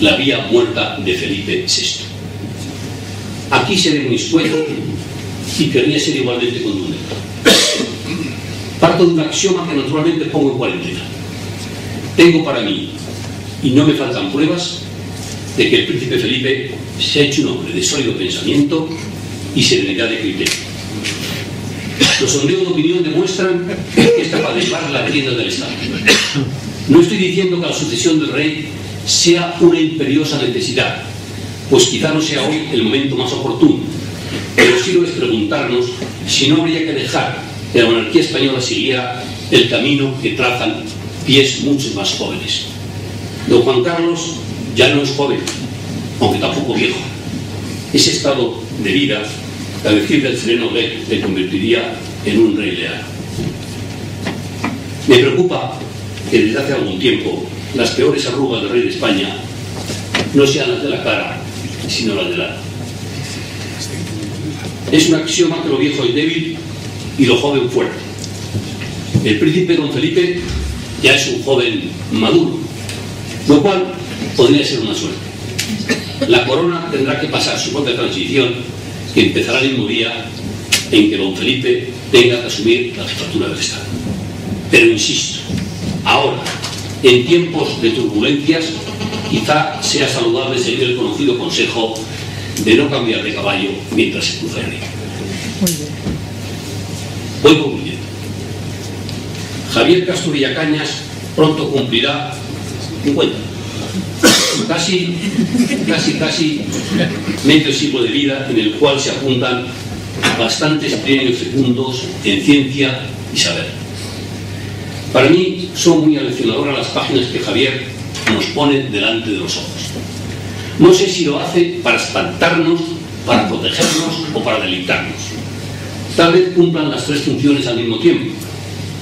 la vía muerta de Felipe VI. Aquí seré muy escueto y querría ser igualmente contundente. Parto de un axioma que naturalmente pongo en cuarentena. Tengo para mí, y no me faltan pruebas, de que el príncipe Felipe se ha hecho un hombre de sólido pensamiento y serenidad de criterio. Los sondeos de opinión demuestran que es capaz de llevar las riendas del Estado. No estoy diciendo que la sucesión del rey sea una imperiosa necesidad, pues quizá no sea hoy el momento más oportuno, pero sí lo es preguntarnos si no habría que dejar que la monarquía española siguiera el camino que trazan pies mucho más jóvenes. Don Juan Carlos ya no es joven, aunque tampoco viejo. Ese estado de vida, a decir del sereno rey, le convertiría en un rey leal. Me preocupa que desde hace algún tiempo las peores arrugas del rey de España no sean las de la cara, sino las del alma. Es un axioma que lo viejo es débil y lo joven fuerte. El príncipe don Felipe ya es un joven maduro, lo cual podría ser una suerte. La corona tendrá que pasar su propia transición, que empezará el mismo día en que don Felipe tenga que asumir la jefatura del Estado. Pero insisto, ahora, en tiempos de turbulencias, quizá sea saludable seguir el conocido consejo de no cambiar de caballo mientras se cruza el río. Voy concluyendo. Javier Castro Villacañas pronto cumplirá 50. Casi medio siglo de vida en el cual se apuntan bastantes trienios fecundos en ciencia y saber. Para mí son muy aleccionadoras las páginas que Javier nos pone delante de los ojos. No sé si lo hace para espantarnos, para protegernos o para deleitarnos. Tal vez cumplan las tres funciones al mismo tiempo,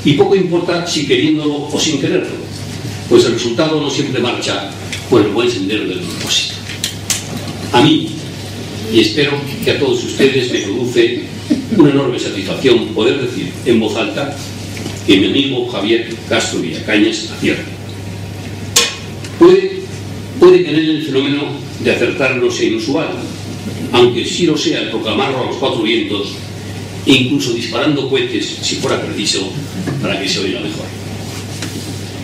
y poco importa si queriéndolo o sin quererlo, pues el resultado no siempre marcha por el buen sendero del propósito. A mí, y espero que a todos ustedes, me produce una enorme satisfacción poder decir en voz alta que mi amigo Javier Castro Villacañas acierta. Puede que en él el fenómeno de acertar no sea inusual, aunque sí lo sea el proclamarlo a los cuatro vientos e incluso disparando cohetes si fuera preciso para que se oiga mejor.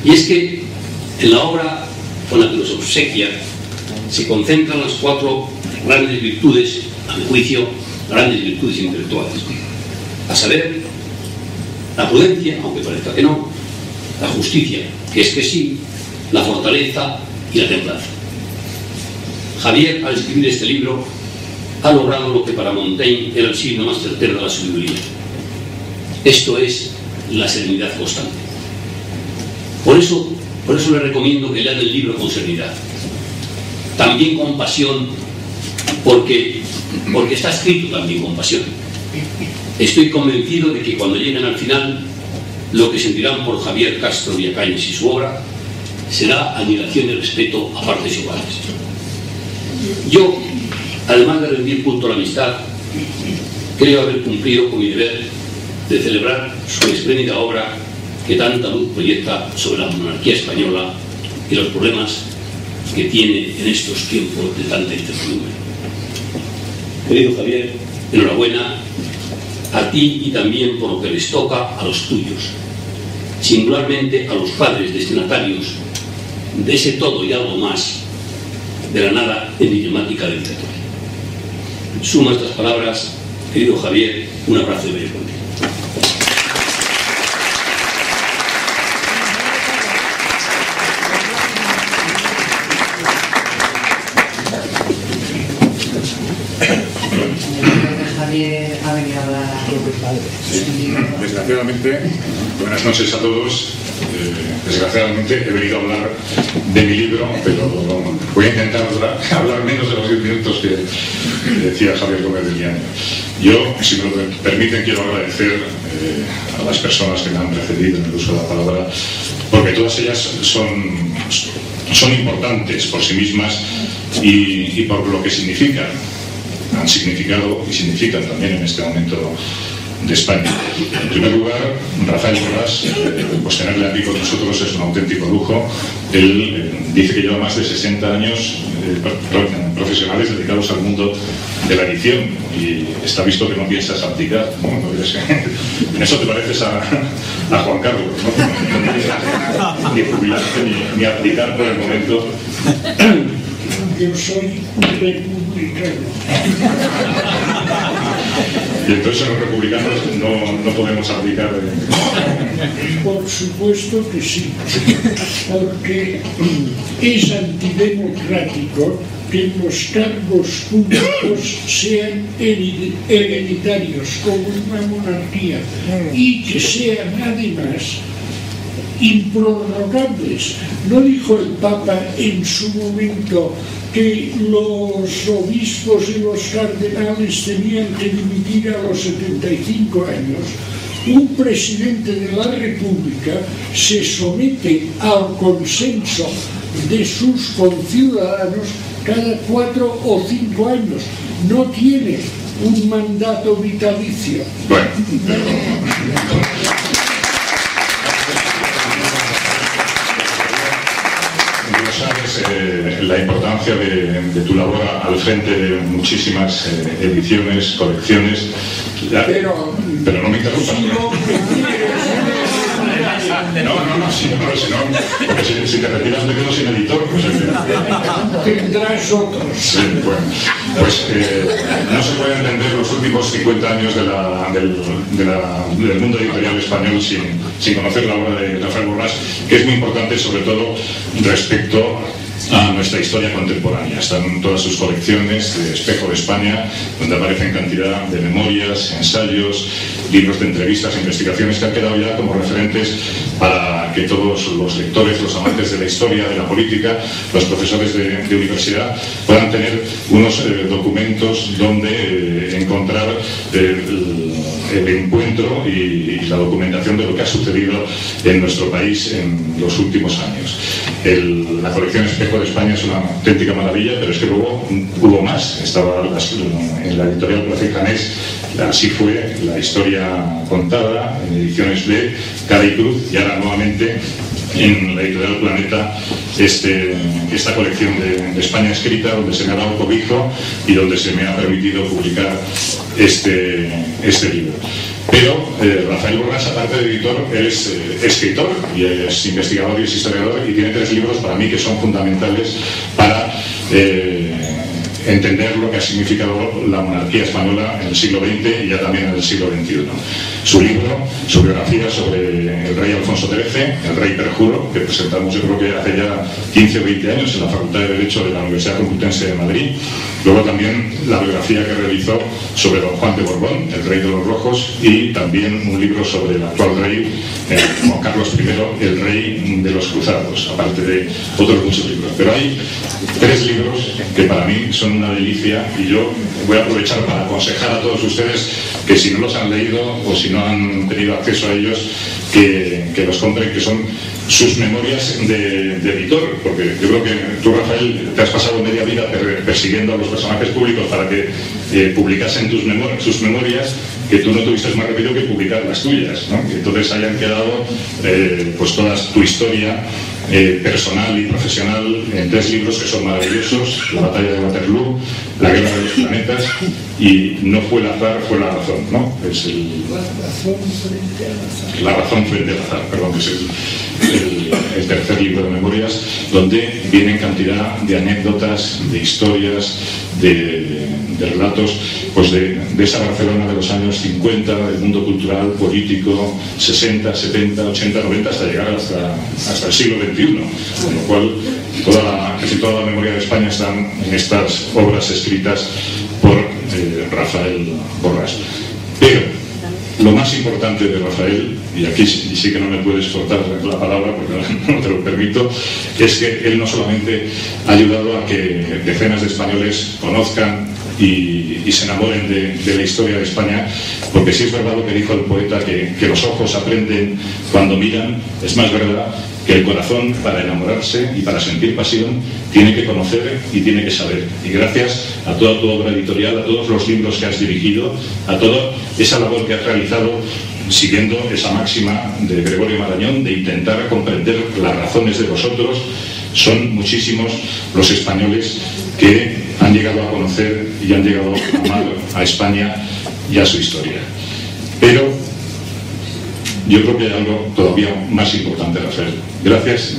Y es que en la obra con la que nos obsequia se concentran las cuatro grandes virtudes, a mi juicio, grandes virtudes intelectuales, a saber, la prudencia, aunque parezca que no, la justicia, que es que sí, la fortaleza y la templanza. Javier, al escribir este libro, ha logrado lo que para Montaigne era el signo más certero de la sabiduría. Esto es la serenidad constante. Por eso le recomiendo que lean el libro con serenidad. También con pasión, porque está escrito también con pasión. Estoy convencido de que cuando lleguen al final, lo que sentirán por Javier Castro Villacañes y su obra será admiración y respeto a partes iguales. Yo, además de rendir culto a la amistad, creo haber cumplido con mi deber de celebrar su espléndida obra que tanta luz proyecta sobre la monarquía española y los problemas que tiene en estos tiempos de tanta incertidumbre. Querido Javier, enhorabuena a ti y también por lo que les toca a los tuyos, singularmente a los padres destinatarios de ese todo y algo más de la nada enigmática dedicatoria. Sumo estas palabras, querido Javier, un abrazo de bello contigo. Javier ha venido a hablar. Desgraciadamente, buenas noches a todos. Desgraciadamente he venido a hablar de mi libro, pero voy a intentar hablar menos de los 10 minutos que decía Javier Gómez del Llano. Yo, si me lo permiten, quiero agradecer a las personas que me han precedido en el uso de la palabra, porque todas ellas son importantes por sí mismas y por lo que significan. Han significado y significan también en este momento de España. En primer lugar, Rafael Borràs, pues tenerle aquí con nosotros es un auténtico lujo. Él dice que lleva más de 60 años profesionales dedicados al mundo de la edición y está visto que no piensas abdicar, ¿no? En eso te pareces a Juan Carlos, ¿no? Ni jubilarte ni abdicar por el momento. Yo soy republicano. Y entonces los republicanos no podemos abdicar Por supuesto que sí, porque es antidemocrático que los cargos públicos sean hereditarios como una monarquía y que sean además improrrogables. ¿No dijo el Papa en su momento que los obispos y los cardenales tenían que dimitir a los 75 años? Un presidente de la República se somete al consenso de sus conciudadanos cada 4 o 5 años. No tiene un mandato vitalicio. Bueno, sabes la importancia de tu labor al frente de muchísimas ediciones, colecciones, pero no me interrumpas. Porque si te retiras me quedo sin editor. Tendrás otros. Sí, bueno, pues no se puede entender los últimos 50 años del mundo editorial español sin conocer la obra de Rafael Borràs, que es muy importante sobre todo respecto a nuestra historia contemporánea. Están todas sus colecciones de Espejo de España, donde aparecen cantidad de memorias, ensayos, libros de entrevistas, investigaciones que han quedado ya como referentes para que todos los lectores, los amantes de la historia, de la política, los profesores de universidad puedan tener unos documentos donde encontrar el encuentro y la documentación de lo que ha sucedido en nuestro país en los últimos años. La colección Espejo de España es una auténtica maravilla, pero es que luego hubo más. Estaba en la editorial Plaza y Janés, así fue la historia contada en ediciones de Cara y Cruz, y ahora nuevamente en la editorial Planeta esta colección de España escrita, donde se me ha dado cobijo y donde se me ha permitido publicar este libro. Pero Rafael Borràs, aparte de editor, es escritor y es investigador y es historiador, y tiene 3 libros para mí que son fundamentales para entender lo que ha significado la monarquía española en el siglo XX y ya también en el siglo XXI. Su libro, su biografía sobre el rey Alfonso XIII, el rey perjuro, que presentamos yo creo que hace ya 15 o 20 años en la Facultad de Derecho de la Universidad Complutense de Madrid. Luego también la biografía que realizó sobre don Juan de Borbón, el rey de los rojos, y también un libro sobre el actual rey, Juan Carlos I, el rey de los cruzados, aparte de otros muchos libros. Pero hay 3 libros que para mí son una delicia, y yo voy a aprovechar para aconsejar a todos ustedes que si no los han leído o si no han tenido acceso a ellos, que los compren, que son sus memorias de editor, porque yo creo que tú, Rafael, te has pasado media vida persiguiendo a los personajes públicos para que publicasen sus memorias, que tú no tuviste más remedio que publicar las tuyas, ¿no? Que entonces hayan quedado pues toda tu historia personal y profesional en 3 libros que son maravillosos: La batalla de Waterloo, La guerra de los planetas y No fue el azar, fue la razón, ¿no? Es La razón frente al azar, perdón, que es el tercer libro de memorias, donde vienen cantidad de anécdotas, de historias, de relatos, pues de esa Barcelona de los años 50, del mundo cultural, político, 60, 70, 80, 90, hasta llegar hasta el siglo XXI, con lo cual casi toda la memoria de España están en estas obras escritas por Rafael Borràs. Pero lo más importante de Rafael, y aquí sí que no me puedes cortar la palabra porque no te lo permito, es que él no solamente ha ayudado a que decenas de españoles conozcan y se enamoren de la historia de España, porque sí es verdad lo que dijo el poeta, que los ojos aprenden cuando miran. Es más verdad que el corazón, para enamorarse y para sentir pasión, tiene que conocer y tiene que saber. Y gracias a toda tu obra editorial, a todos los libros que has dirigido, a toda esa labor que has realizado, siguiendo esa máxima de Gregorio Marañón de intentar comprender las razones de vosotros, son muchísimos los españoles que han llegado a conocer y han llegado a amar a España y a su historia. Pero yo creo que hay algo todavía más importante, Rafael. Gracias.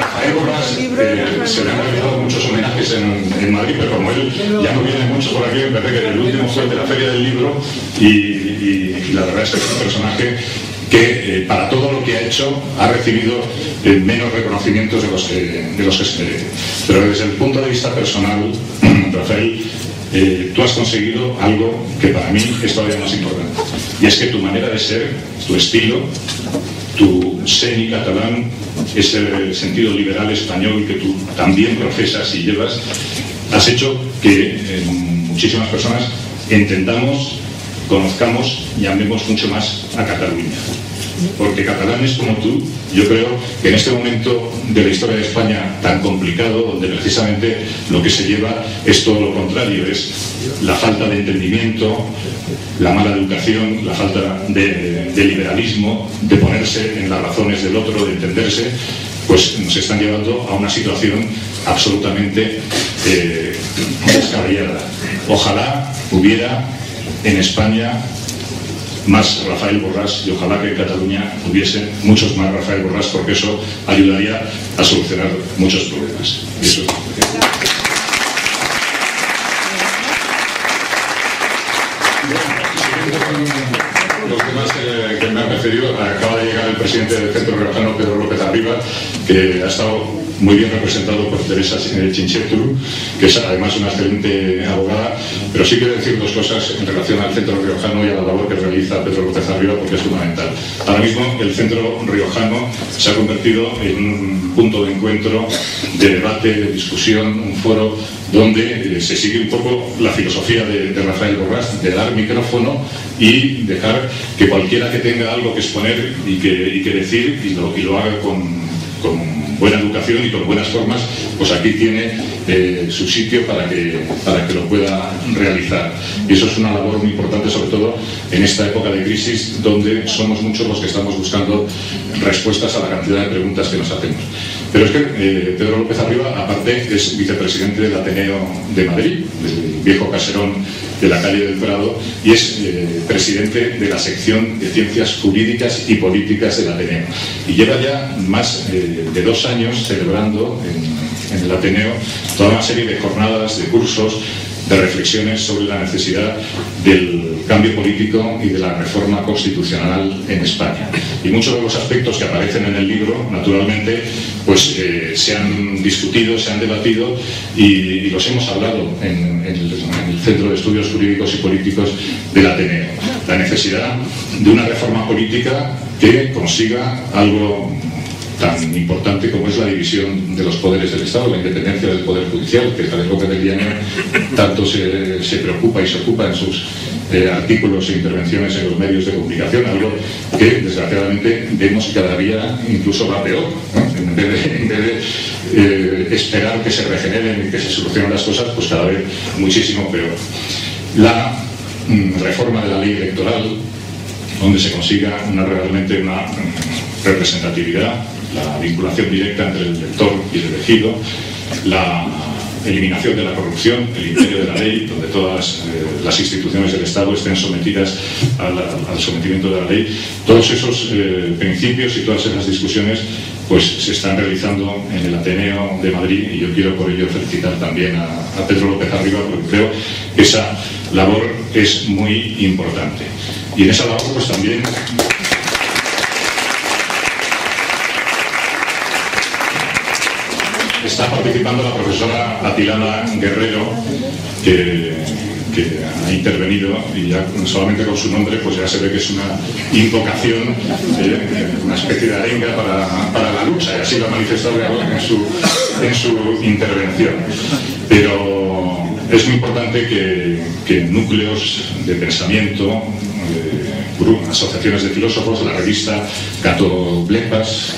Rafael Borràs, se le han realizado muchos homenajes en Madrid, pero como él ya no viene mucho por aquí, me parece que el último fue el de la Feria del Libro, y la verdad es que es un personaje que para todo lo que ha hecho ha recibido menos reconocimientos de los que se merece. Pero desde el punto de vista personal, Rafael, tú has conseguido algo que para mí es todavía más importante, y es que tu manera de ser, tu estilo, tu seny catalán, ese sentido liberal español que tú también profesas y llevas, has hecho que muchísimas personas entendamos, conozcamos y amemos mucho más a Cataluña. Porque catalanes como tú, yo creo que en este momento de la historia de España tan complicado, donde precisamente lo que se lleva es todo lo contrario, es la falta de entendimiento, la mala educación, la falta de liberalismo, de ponerse en las razones del otro, de entenderse, pues nos están llevando a una situación absolutamente descabellada. Ojalá hubiera en España más Rafael Borràs, y ojalá que en Cataluña hubiese muchos más Rafael Borràs, porque eso ayudaría a solucionar muchos problemas. Y eso es todo. Los demás que me han precedido, acaba de llegar el presidente del Centro Riojano, Pedro López Arriba, que ha estado muy bien representado por Teresa Chincheturu, que es además una excelente abogada, pero sí quiero decir 2 cosas en relación al Centro Riojano y a la labor que realiza Pedro López Arriba, porque es fundamental. Ahora mismo el Centro Riojano se ha convertido en un punto de encuentro, de debate, de discusión, un foro donde se sigue un poco la filosofía de Rafael Borràs, de dar micrófono y dejar que cualquiera que tenga algo que exponer y que decir, y lo haga con buena educación y con buenas formas, pues aquí tiene su sitio para que lo pueda realizar. Y eso es una labor muy importante, sobre todo en esta época de crisis, donde somos muchos los que estamos buscando respuestas a la cantidad de preguntas que nos hacemos. Pero es que Pedro López Arriba, aparte, es vicepresidente del Ateneo de Madrid, del viejo caserón de la calle del Prado y es presidente de la sección de Ciencias Jurídicas y Políticas del Ateneo. Y lleva ya más de 2 años celebrando en el Ateneo toda una serie de jornadas, de cursos, de reflexiones sobre la necesidad del cambio político y de la reforma constitucional en España. Y muchos de los aspectos que aparecen en el libro, naturalmente, pues se han discutido, se han debatido y los hemos hablado en el Centro de Estudios Jurídicos y Políticos del Ateneo. La necesidad de una reforma política que consiga algo tan importante como es la división de los poderes del Estado, la independencia del Poder Judicial, que Javier López de Villaño tanto se preocupa y se ocupa en sus artículos e intervenciones en los medios de comunicación, algo que desgraciadamente vemos que cada día incluso va peor, ¿no? En vez de esperar que se regeneren y que se solucionen las cosas, pues cada vez muchísimo peor. La reforma de la ley electoral, donde se consiga realmente una representatividad, la vinculación directa entre el elector y el elegido, la eliminación de la corrupción, el imperio de la ley, donde todas las instituciones del Estado estén sometidas al sometimiento de la ley. Todos esos principios y todas esas discusiones pues se están realizando en el Ateneo de Madrid y yo quiero por ello felicitar también a Pedro López Arriba, porque creo que esa labor es muy importante. Y en esa labor pues también está participando la profesora Atilana Guerrero, que ha intervenido, y ya solamente con su nombre pues ya se ve que es una invocación, una especie de arenga para la lucha, y así lo ha manifestado en su intervención. Pero es muy importante que núcleos de pensamiento, asociaciones de filósofos, la revista Cato Blepas,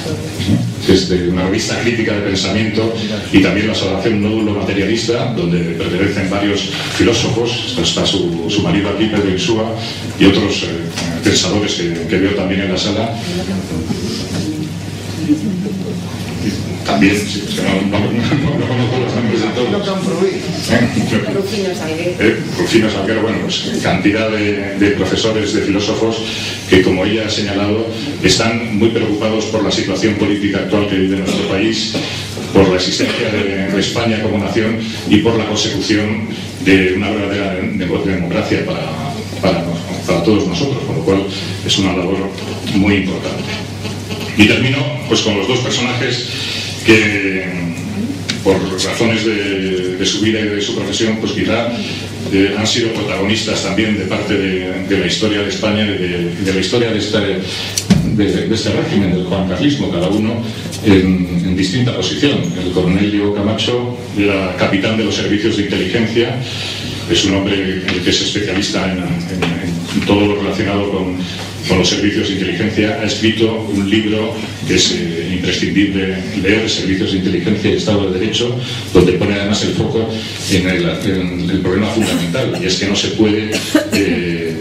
que es una revista crítica de pensamiento, y también la Asociación Nódulo Materialista, donde pertenecen varios filósofos, está su marido aquí, Pedro Insúa, y otros pensadores que veo también en la sala. También, sí, es que no conozco los nombres de todos. Rufino Salguero, bueno, pues cantidad de profesores, de filósofos que, como ella ha señalado, están muy preocupados por la situación política actual que vive nuestro país, por la existencia de España como nación y por la consecución de una verdadera democracia para todos nosotros, con lo cual es una labor muy importante. Y termino pues con los dos personajes que, por razones de su vida y de su profesión, pues quizá han sido protagonistas también de parte de la historia de España y de la historia de este régimen, del juancarlismo, cada uno en distinta posición. El coronel Diego Camacho era capitán de los servicios de inteligencia, es un hombre que es especialista en todo lo relacionado con los servicios de inteligencia. Ha escrito un libro que es imprescindible leer, Servicios de Inteligencia y Estado de Derecho, donde pone además el foco en el problema fundamental, y es que no se puede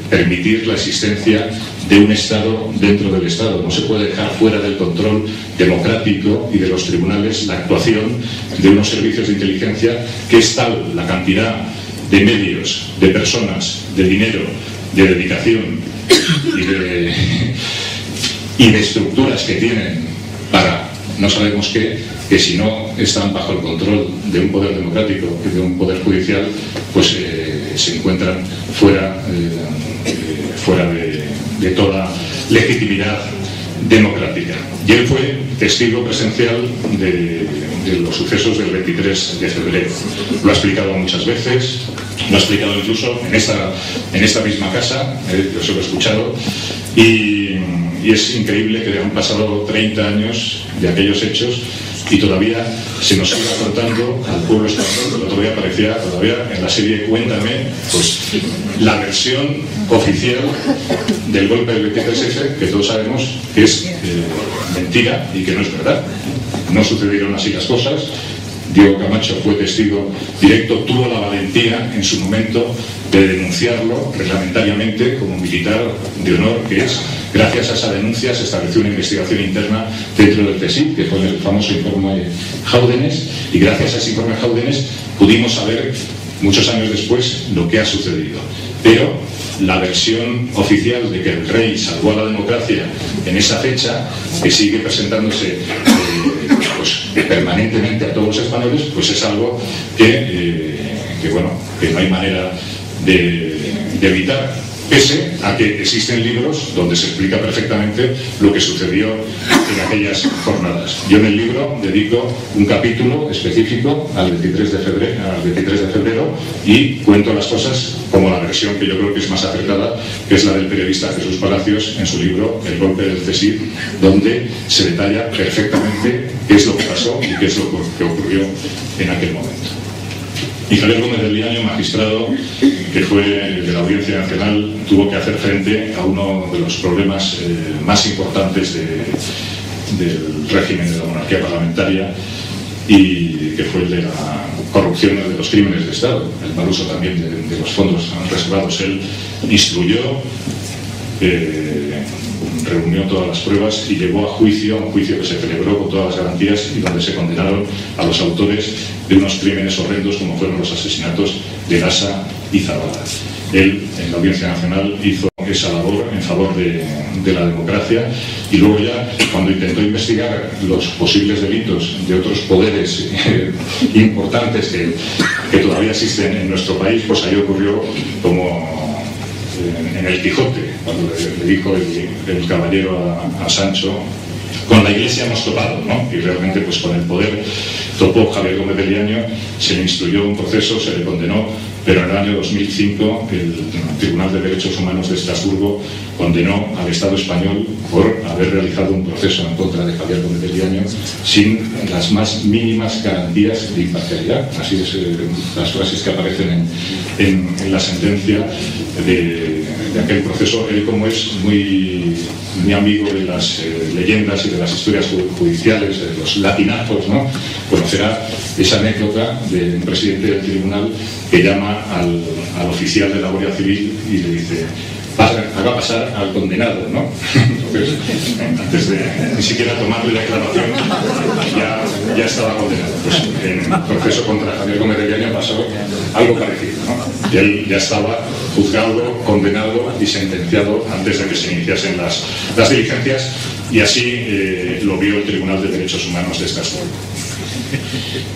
permitir la existencia de un Estado dentro del Estado. No se puede dejar fuera del control democrático y de los tribunales la actuación de unos servicios de inteligencia, que es tal la cantidad de medios, de personas, de dinero, de dedicación y de estructuras que tienen para no sabemos qué, que si no están bajo el control de un poder democrático y de un poder judicial, pues se encuentran fuera de toda legitimidad democrática. Y él fue testigo presencial de los sucesos del 23 de febrero. Lo ha explicado muchas veces, lo ha explicado incluso en esta misma casa, yo se lo he escuchado, y es increíble que han pasado 30 años de aquellos hechos y todavía se nos siga contando al pueblo español. El otro día aparecía todavía en la serie Cuéntame, pues la versión oficial del golpe del 23F, que todos sabemos que es mentira y que no es verdad. No sucedieron así las cosas. Diego Camacho fue testigo directo, tuvo la valentía en su momento de denunciarlo reglamentariamente como militar de honor que es. Gracias a esa denuncia se estableció una investigación interna dentro del CSIC, que fue el famoso informe Jáudenes, y gracias a ese informe Jáudenes pudimos saber muchos años después, lo que ha sucedido. Pero la versión oficial de que el rey salvó a la democracia en esa fecha, que sigue presentándose pues, permanentemente a todos los españoles, pues es algo que no hay manera de evitar. Pese a que existen libros donde se explica perfectamente lo que sucedió en aquellas jornadas. Yo en el libro dedico un capítulo específico al 23 de febrero y cuento las cosas como la versión que yo creo que es más acertada, que es la del periodista Jesús Palacios en su libro El golpe del CSIC, donde se detalla perfectamente qué es lo que pasó y qué es lo que ocurrió en aquel momento. Y Javier Gómez del Viaño, magistrado que fue de la Audiencia Nacional, tuvo que hacer frente a uno de los problemas más importantes del régimen de la monarquía parlamentaria, y que fue el de la corrupción, de los crímenes de Estado, el mal uso también de los fondos reservados. Él instruyó, reunió todas las pruebas y llevó a juicio, un juicio que se celebró con todas las garantías y donde se condenaron a los autores de unos crímenes horrendos como fueron los asesinatos de Lasa y Zabala. Él, en la Audiencia Nacional, hizo esa labor en favor de la democracia, y luego ya, cuando intentó investigar los posibles delitos de otros poderes importantes que todavía existen en nuestro país, pues ahí ocurrió como en el Quijote, cuando le dijo el caballero a Sancho: con la Iglesia hemos topado, ¿no? Y realmente pues con el poder topó Javier Gómez del Viaño, se le instruyó un proceso, se le condenó, pero en el año 2005 el Tribunal de Derechos Humanos de Estrasburgo condenó al Estado español por haber realizado un proceso en contra de Javier Gómez del Viaño sin las más mínimas garantías de imparcialidad. Así es las frases que aparecen en la sentencia de aquel proceso. Él, como es muy amigo de las leyendas y de las historias judiciales, de los latinazos, ¿no?, conocerá esa anécdota del presidente del tribunal que llama al oficial de la Guardia Civil y le dice: haga pasar al condenado, ¿no? Entonces, antes de ni siquiera tomarle la declaración, ya estaba condenado. Pues en el proceso contra Javier Gómez del Viaño pasó algo parecido, ¿no? Y él ya estaba juzgado, condenado y sentenciado antes de que se iniciasen las diligencias, y así lo vio el Tribunal de Derechos Humanos de Estrasburgo.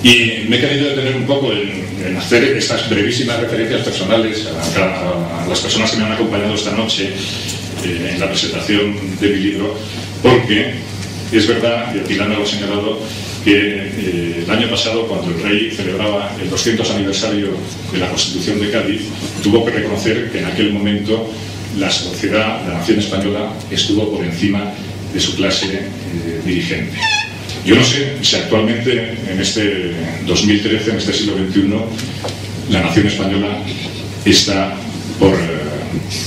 Y me he querido detener un poco en hacer estas brevísimas referencias personales a las personas que me han acompañado esta noche en la presentación de mi libro, porque es verdad, y Atilano lo ha señalado, que el año pasado, cuando el rey celebraba el 200 aniversario de la Constitución de Cádiz, tuvo que reconocer que en aquel momento la sociedad, la nación española, estuvo por encima de su clase dirigente. Yo no sé si actualmente, en este 2013, en este siglo XXI, la nación española está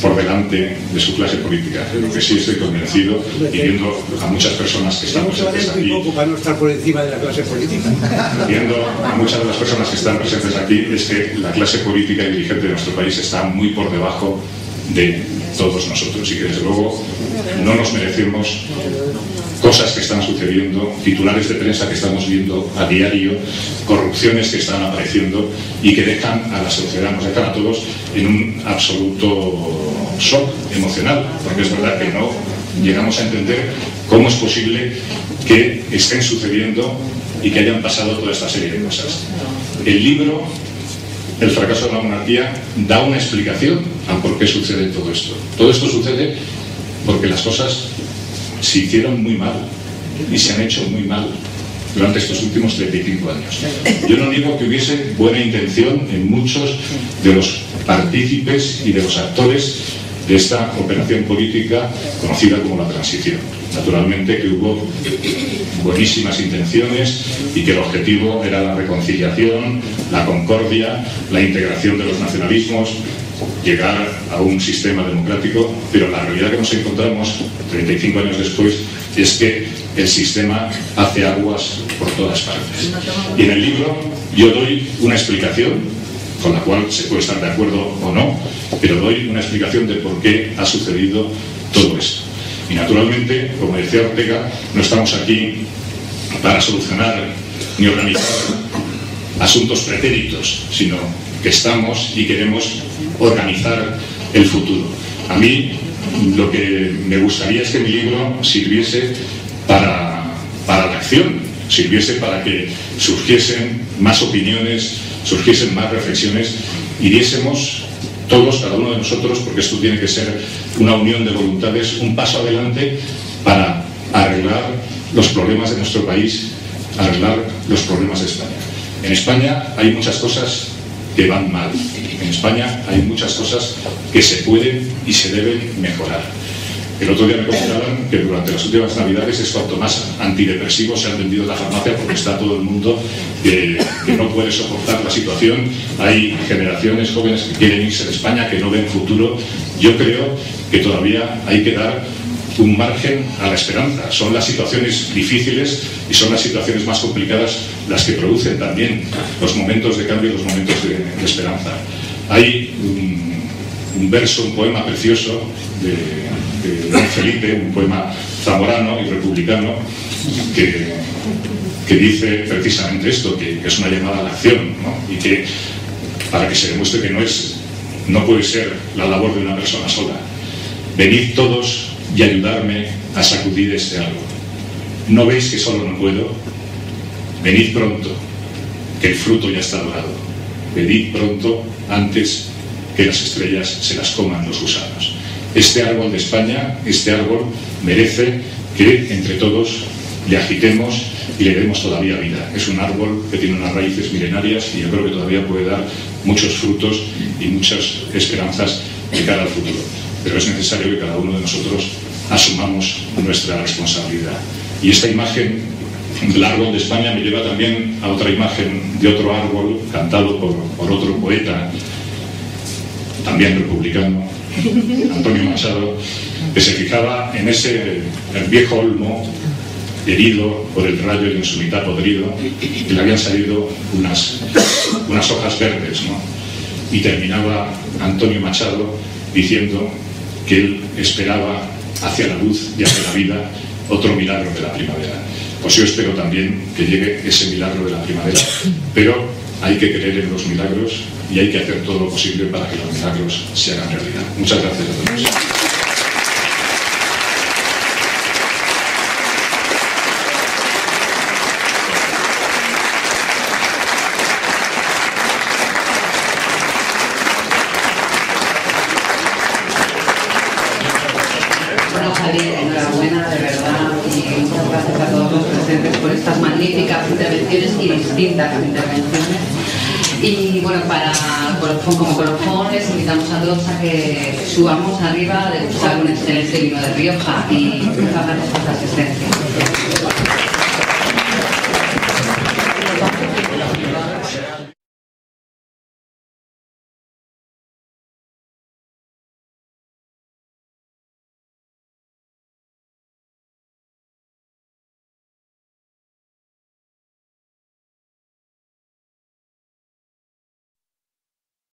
por delante de su clase política. Lo que sí estoy convencido, y viendo a muchas personas que están presentes aquí, para no estar por encima de la clase política, viendo a muchas de las personas que están presentes aquí, es que la clase política y dirigente de nuestro país está muy por debajo de todos nosotros, y que desde luego no nos merecemos cosas que están sucediendo, titulares de prensa que estamos viendo a diario, corrupciones que están apareciendo y que dejan a la sociedad, nos dejan a todos en un absoluto shock emocional, porque es verdad que no llegamos a entender cómo es posible que estén sucediendo y que hayan pasado toda esta serie de cosas. El libro El fracaso de la monarquía da una explicación a por qué sucede todo esto. Todo esto sucede porque las cosas se hicieron muy mal y se han hecho muy mal durante estos últimos 35 años. Yo no niego que hubiese buena intención en muchos de los partícipes y de los actores de esta operación política conocida como la transición. Naturalmente que hubo buenísimas intenciones y que el objetivo era la reconciliación, la concordia, la integración de los nacionalismos, llegar a un sistema democrático, pero la realidad que nos encontramos 35 años después es que el sistema hace aguas por todas partes. Y en el libro yo doy una explicación, con la cual se puede estar de acuerdo o no, pero doy una explicación de por qué ha sucedido todo esto. Y naturalmente, como decía Ortega, no estamos aquí para solucionar ni organizar asuntos pretéritos, sino que estamos y queremos organizar el futuro. A mí lo que me gustaría es que mi libro sirviese para la acción, sirviese para que surgiesen más opiniones, surgiesen más reflexiones y diésemos todos, cada uno de nosotros, porque esto tiene que ser una unión de voluntades, un paso adelante para arreglar los problemas de nuestro país, arreglar los problemas de España. En España hay muchas cosas que van mal. En España hay muchas cosas que se pueden y se deben mejorar. El otro día me comentaban que durante las últimas Navidades es cuanto más antidepresivos se han vendido en la farmacia porque está todo el mundo que no puede soportar la situación. Hay generaciones jóvenes que quieren irse de España, que no ven futuro. Yo creo que todavía hay que dar un margen a la esperanza. Son las situaciones difíciles y son las situaciones más complicadas las que producen también los momentos de cambio y los momentos de esperanza. Hay un verso, un poema precioso de Don Felipe, un poema zamorano y republicano que dice precisamente esto, que es una llamada a la acción, ¿no? Y que para que se demuestre que no puede ser la labor de una persona sola. Venid todos y ayudarme a sacudir este árbol. ¿No veis que solo no puedo? Venid pronto, que el fruto ya está dorado. Venid pronto antes que las estrellas se las coman los gusanos. Este árbol de España, este árbol merece que entre todos le agitemos y le demos todavía vida. Es un árbol que tiene unas raíces milenarias y yo creo que todavía puede dar muchos frutos y muchas esperanzas de cara al futuro. Pero es necesario que cada uno de nosotros asumamos nuestra responsabilidad. Y esta imagen del árbol de España me lleva también a otra imagen de otro árbol cantado por otro poeta, también republicano, Antonio Machado, que se fijaba en el viejo olmo herido por el rayo y en su mitad podrido, que le habían salido unas hojas verdes, ¿no? Y terminaba Antonio Machado diciendo que él esperaba hacia la luz y hacia la vida otro milagro de la primavera. Pues yo espero también que llegue ese milagro de la primavera, pero hay que creer en los milagros y hay que hacer todo lo posible para que los milagros se hagan realidad. Muchas gracias a todos. Bueno, Javier, enhorabuena, de verdad, y muchas gracias a todos los presentes por estas magníficas intervenciones y distintas intervenciones. Y bueno, como colofón les invitamos a todos a que subamos arriba a degustar un excelente vino de Rioja y muchas gracias por su asistencia.